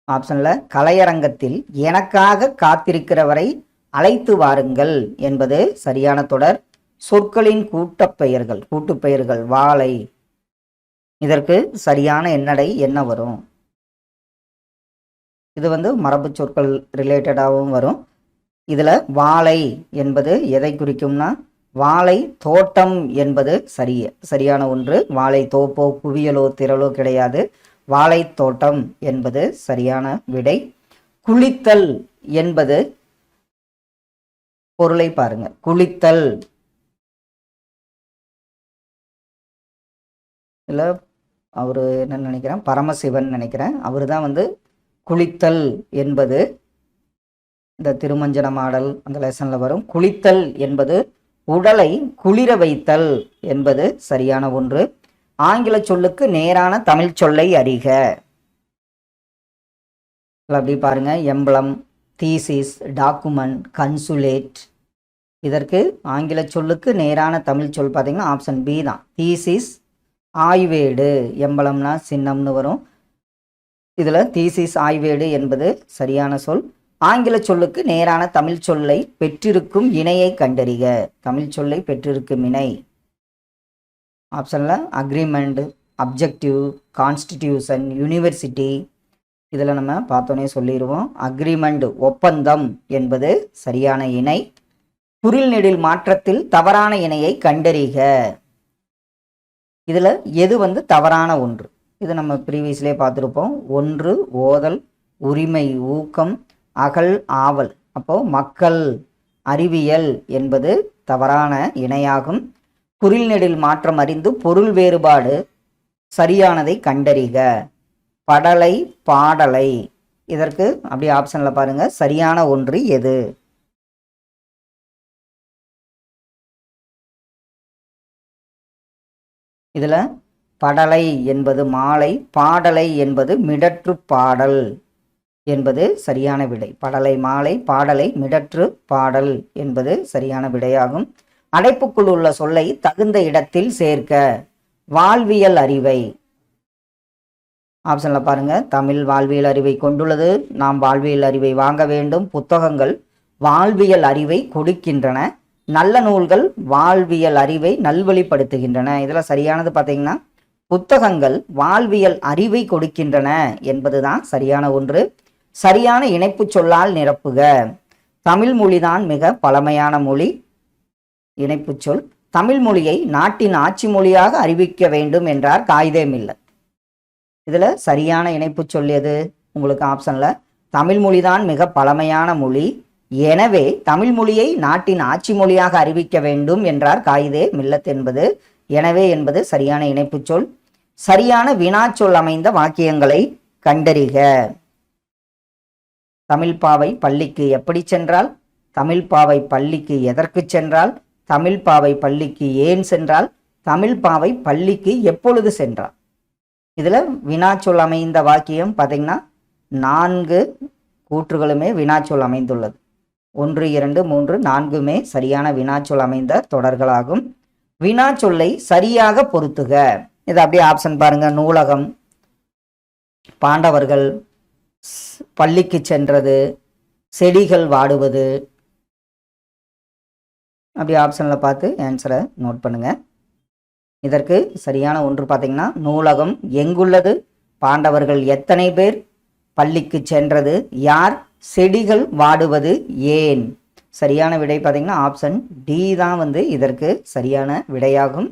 ஆப்ஷன்ல கலையரங்கத்தில் எனக்காக காத்திருக்கிறவரை அழைத்து வாருங்கள் என்பது சரியான தொடர். சொற்களின் கூட்டுப்பெயர்கள் வாழை. இதற்கு சரியான எண்ணடை என்ன வரும்? இது மரபு சொற்கள் ரிலேட்டடாகவும் வரும். இதுல வாழை என்பது எதை குறிக்கும்னா வாழை தோட்டம் என்பது சரியான ஒன்று. வாழை தோப்போ குவியலோ திரளோ கிடையாது. வாழை தோட்டம் என்பது சரியான விடை. குளித்தல் என்பது பொருளை பாருங்க. குளித்தல் இல்ல அவரு என்ன நினைக்கிறேன், பரமசிவன் நினைக்கிறேன். அவரு தான் குளித்தல் என்பது இந்த திருமஞ்சனமாடல் அந்த லெசன்ல வரும். குளித்தல் என்பது உடலை குளிர வைத்தல் என்பது சரியான ஒன்று. ஆங்கில சொல்லுக்கு நேரான தமிழ் சொல்லை அறிக. அப்படி பாருங்க. Emblem, thesis, document, consulate. இதற்கு ஆங்கில சொல்லுக்கு நேரான தமிழ் சொல் பார்த்தீங்கன்னா ஆப்ஷன் பி தான். தீசிஸ் ஆய்வேடு. எம்பளம்னா சின்னம்னு வரும். இதுல தீசிஸ் ஆய்வேடு என்பது சரியான சொல். ஆங்கில சொல்லுக்கு நேரான தமிழ் சொல்லை பெற்றிருக்கும் இணையை கண்டறிக. தமிழ் சொல்லை பெற்றிருக்கும் இணை ஆப்ஷன்ல அக்ரிமெண்ட், அப்ஜெக்டிவ், கான்ஸ்டிடியூஷன், யூனிவர்சிட்டி. இதில் நம்ம பார்த்தோன்னே சொல்லிடுவோம். அக்ரிமெண்ட் ஒப்பந்தம் என்பது சரியான இணை. குறில் நெடில் மாற்றத்தில் தவறான இணையை கண்டறிக. இதில் எது தவறான ஒன்று? இது நம்ம ப்ரீவியஸ்லேயே பார்த்துருப்போம். ஒன்று ஓதல், உரிமை, ஊக்கம், அகல், ஆவல். அப்போ மக்கள், அறிவியல் என்பது தவறான இணையாகும். குறில் நெடில் மாற்றம் அறிந்து பொருள் வேறுபாடு சரியானதை கண்டறிக. படலை, பாடலை. இதற்கு அப்படியே ஆப்ஷன்ல பாருங்க சரியான ஒன்று எது? இதுல படலை என்பது மாலை, பாடலை என்பது மிடற்று பாடல் என்பது சரியான விடை. படலை மாலை, பாடலை மிடற்று பாடல் என்பது சரியான விடையாகும். அடைப்புக்குள் உள்ள சொல்லை தகுந்த இடத்தில் சேர்க்க. வாழ்வியல் அறிவை ஆப்ஷன்ல பாருங்க. தமிழ் வாழ்வியல் அறிவை கொண்டுள்ளது. நாம் வாழ்வியல் அறிவை வாங்க வேண்டும். புத்தகங்கள் வாழ்வியல் அறிவை கொடுக்கின்றன. நல்ல நூல்கள் வாழ்வியல் அறிவை நல்வழிப்படுத்துகின்றன. இதில் சரியானது பார்த்தீங்கன்னா புத்தகங்கள் வாழ்வியல் அறிவை கொடுக்கின்றன என்பதுதான் சரியான ஒன்று. சரியான இணைப்பு சொல்லால் நிரப்புக. தமிழ் மொழிதான் மிக பழமையான மொழி. இணைப்பு சொல். தமிழ் மொழியை நாட்டின் ஆட்சி மொழியாக அறிவிக்க வேண்டும் என்றார் காயிதே மில்லத். இதுல சரியான இணைப்பு சொல் எது? உங்களுக்கு ஆப்ஷன்ல தமிழ் மொழிதான் மிக பழமையான மொழி, எனவே தமிழ் மொழியை நாட்டின் ஆட்சி மொழியாக அறிவிக்க வேண்டும் என்றார் காயிதே மில்லத் என்பது எனவே என்பது சரியான இணைப்பு சொல். சரியான வினாச்சொல் அமைந்த வாக்கியங்களை கண்டறிக. தமிழ் பாவை பள்ளிக்கு எப்படி சென்றால்? தமிழ் பாவை பள்ளிக்கு எதற்கு சென்றால்? தமிழ் பாவை பள்ளிக்கு ஏன் சென்றால்? தமிழ் பாவை பள்ளிக்கு எப்பொழுது சென்றால்? இதுல வினாச்சொல் அமைந்த வாக்கியம் பார்த்தீங்கன்னா 4 கூற்றுகளுமே வினாச்சொல் அமைந்துள்ளது. 1, 2, 3, 4மே சரியான வினாச்சொல் அமைந்த தொடர்களாகும். வினாச்சொல்லை சரியாக பொருத்துக. இது அப்படியே ஆப்ஷன் பாருங்க. நூலகம், பாண்டவர்கள், பள்ளிக்கு சென்றது, செடிகள் வாடுவது. அப்படி ஆப்ஷன்ல பார்த்து ஆன்சரை நோட் பண்ணுங்க. இதற்கு சரியான ஒன்று பார்த்தீங்கன்னா நூலகம் எங்குள்ளது, பாண்டவர்கள் எத்தனை பேர், பள்ளிக்கு சென்றது யார், செடிகள் வாடுவது ஏன். சரியான விடை பார்த்தீங்கன்னா ஆப்ஷன் டி தான் இதற்கு சரியான விடையாகும்.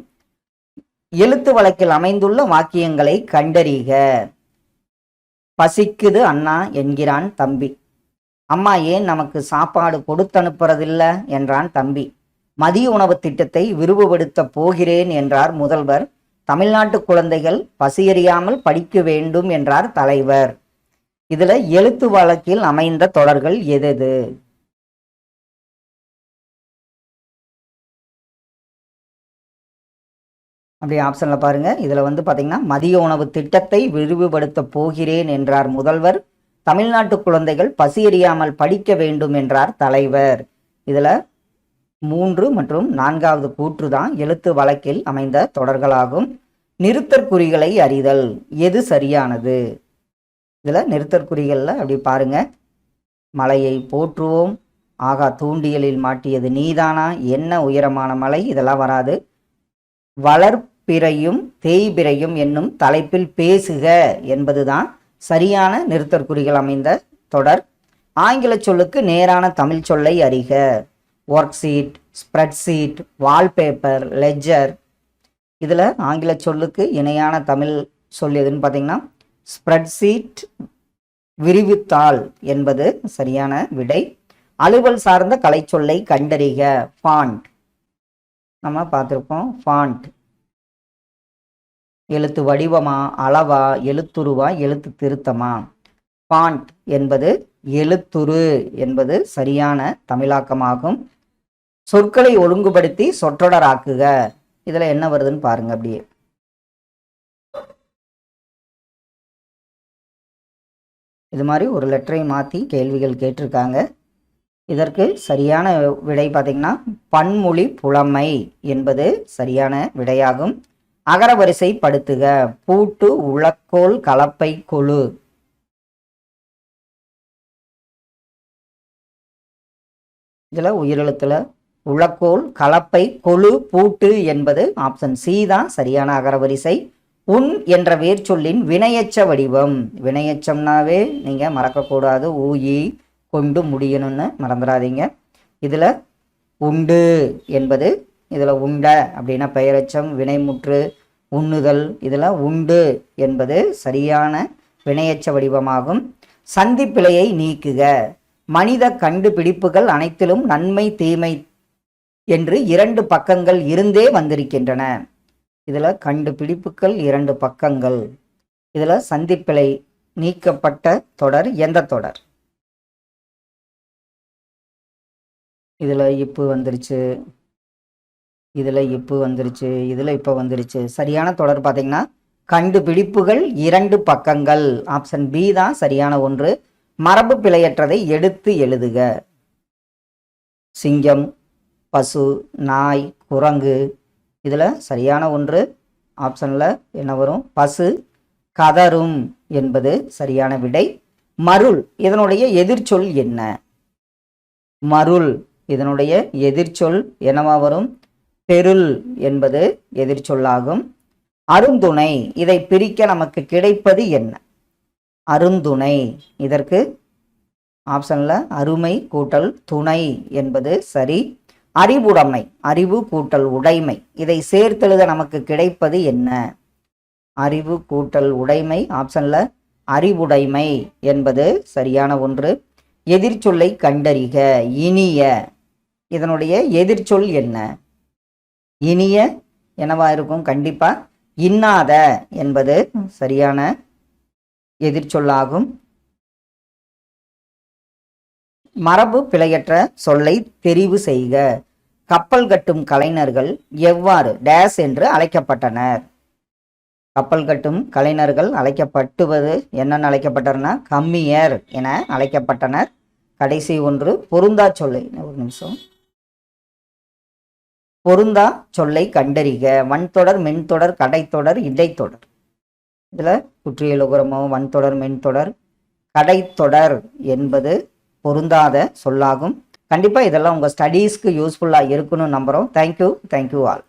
எழுத்து வழக்கில் அமைந்துள்ள வாக்கியங்களை கண்டறிக. பசிக்குது அண்ணா என்கிறான் தம்பி. அம்மா ஏன் நமக்கு சாப்பாடு கொடுத்தனுப்புறதில்லை என்றான் தம்பி. மதிய உணவு திட்டத்தை விரிவுபடுத்த போகிறேன் என்றார் முதல்வர். தமிழ்நாட்டு குழந்தைகள் பசியறியாமல் படிக்க வேண்டும் என்றார் தலைவர். இதுல எழுத்து வழக்கில் அமைந்த தொடர்கள் எது? அப்படி ஆப்ஷன்ல பாருங்க. இதுல பாத்தீங்கன்னா மதிய உணவு திட்டத்தை விரிவுபடுத்த போகிறேன் என்றார் முதல்வர். தமிழ்நாட்டு குழந்தைகள் பசியறியாமல் படிக்க வேண்டும் என்றார் தலைவர். இதுல 3 மற்றும் 4வது கூற்று தான் எழுத்து வழக்கில் அமைந்த தொடர்களாகும். நிறுத்தற்குறிகளை அறிதல் எது சரியானது? இதுல நிறுத்தற்குறிகள்ல அப்படி பாருங்க. மலையை போற்றுவோம், ஆகா தூண்டியலில் மாட்டியது நீதானா, என்ன உயரமான மலை, இதெல்லாம் வராது. வளர்ப்பிறையும் தேய்பிறையும் என்னும் தலைப்பில் பேசுக என்பதுதான் சரியான நிறுத்தற்குறிகள் அமைந்த தொடர். ஆங்கில சொல்லுக்கு நேரான தமிழ் சொல்லை அறிக. Work sheet, spread sheet, wallpaper, ledger. இதில் ஆங்கில சொல்லுக்கு இணையான தமிழ் சொல் எதுன்னு பார்த்தீங்கன்னா ஸ்ப்ரெட் ஷீட், விரிவுத்தாள் என்பது சரியான விடை. அலுவல் சார்ந்த கலை சொல்லை கண்டறிக. ஃபாண்ட் நம்ம பார்த்துருப்போம். ஃபாண்ட் எழுத்து வடிவமா, அளவா, எழுத்துருவா, எழுத்து திருத்தமா? ஃபாண்ட் என்பது எழுத்துரு என்பது சரியான தமிழாக்கமாகும். சொற்களை ஒழுங்குபடுத்தி சொற்றொடராக்குக. இதுல என்ன வருதுன்னு பாருங்க. அப்படியே இது மாதிரி ஒரு லெட்டரை மாற்றி கேள்விகள் கேட்டிருக்காங்க. இதற்கு சரியான விடை பார்த்தீங்கன்னா பன்மொழி புலமை என்பது சரியான விடையாகும். அகரவரிசைப்படுத்துக. பூட்டு, உளக்கோல், கலப்பை, கொழு. இதில் உயிரெழுத்துல உளக்கோல், கலப்பை, கொழு, பூட்டு என்பது ஆப்ஷன் சி தான் சரியான அகரவரிசை. உன் என்ற வேர்ச்சொல்லின் வினையச்ச வடிவம். வினையச்சம்னாவே நீங்கள் மறக்கக்கூடாது. ஊயி கொண்டு முடியணும்னு மறந்துடாதீங்க. இதில் உண்டு என்பது, இதில் உண்ட அப்படின்னா பெயரச்சம், வினைமுற்று, உண்ணுதல். இதில் உண்டு என்பது சரியான வினையச்ச வடிவமாகும். சந்திப்பிழையை நீக்குக. மனித கண்டுபிடிப்புகள் அனைத்திலும் நன்மை தீமை என்று 2 பக்கங்கள் இருந்தே வந்திருக்கின்றன. இதில் கண்டுபிடிப்புகள் 2 பக்கங்கள். இதில் சந்திப்பிழை நீக்கப்பட்ட தொடர் எந்த தொடர்? இதில் இப்பு வந்துருச்சு, இதில் இப்பு வந்துருச்சு, இதில் இப்போ வந்துருச்சு. சரியான தொடர் பார்த்தீங்கன்னா கண்டுபிடிப்புகள் 2 பக்கங்கள். ஆப்ஷன் பி தான் சரியான ஒன்று. மரபு பிழையற்றதை எடுத்து எழுதுக. சிங்கம், பசு, நாய், குரங்கு. இதில் சரியான ஒன்று ஆப்ஷனில் என்ன வரும்? பசு. கதரும் என்பது சரியான விடை. மருள் இதனுடைய எதிர்ச்சொல் என்ன? மருள் இதனுடைய எதிர்ச்சொல் என்னவா வரும்? பெருள் என்பது எதிர்ச்சொல்லாகும். அருந்துணை இதை பிரிக்க நமக்கு கிடைப்பது என்ன? அருந்துணை இதற்கு ஆப்ஷன்ல அருமை கூட்டல் துணை என்பது சரி. அறிவுடைமை அறிவு கூட்டல் உடைமை இதை சேர்த்தெழுத நமக்கு கிடைப்பது என்ன? அறிவு கூட்டல் உடைமை. ஆப்ஷன்ல அறிவுடைமை என்பது சரியான ஒன்று. எதிர்ச்சொல்லை கண்டறிக. இனிய இதனுடைய எதிர்ச்சொல் என்ன? இனிய என்னவா இருக்கும்? கண்டிப்பா இன்னாத என்பது சரியான எதிர்ச்சொல்லாகும். மரபு பிழையற்ற சொல்லை தெரிவு செய்க. கப்பல் கட்டும் கலைஞர்கள் எவ்வாறு டேஸ் என்று அழைக்கப்பட்டனர்? கப்பல் கட்டும் கலைஞர்கள் அழைக்கப்பட்டுவது என்னென்னு அழைக்கப்பட்டனர்? கம்மியர் என அழைக்கப்பட்டனர். கடைசி ஒன்று பொருந்தா சொல்லை. ஒரு நிமிஷம். பொருந்தா சொல்லை கண்டறிக. வன்தொடர், மென்தொடர், கடைத்தொடர், இடைத்தொடர். இதில் குற்றியலுகரமோ வன்தொடர், மென்தொடர், கடைத்தொடர் என்பது பொருந்தாத சொல்லாகும். கண்டிப்பாக இதெல்லாம் உங்கள் ஸ்டடீஸ்க்கு யூஸ்ஃபுல்லாக இருக்குன்னு நம்புகிறோம். Thank you all.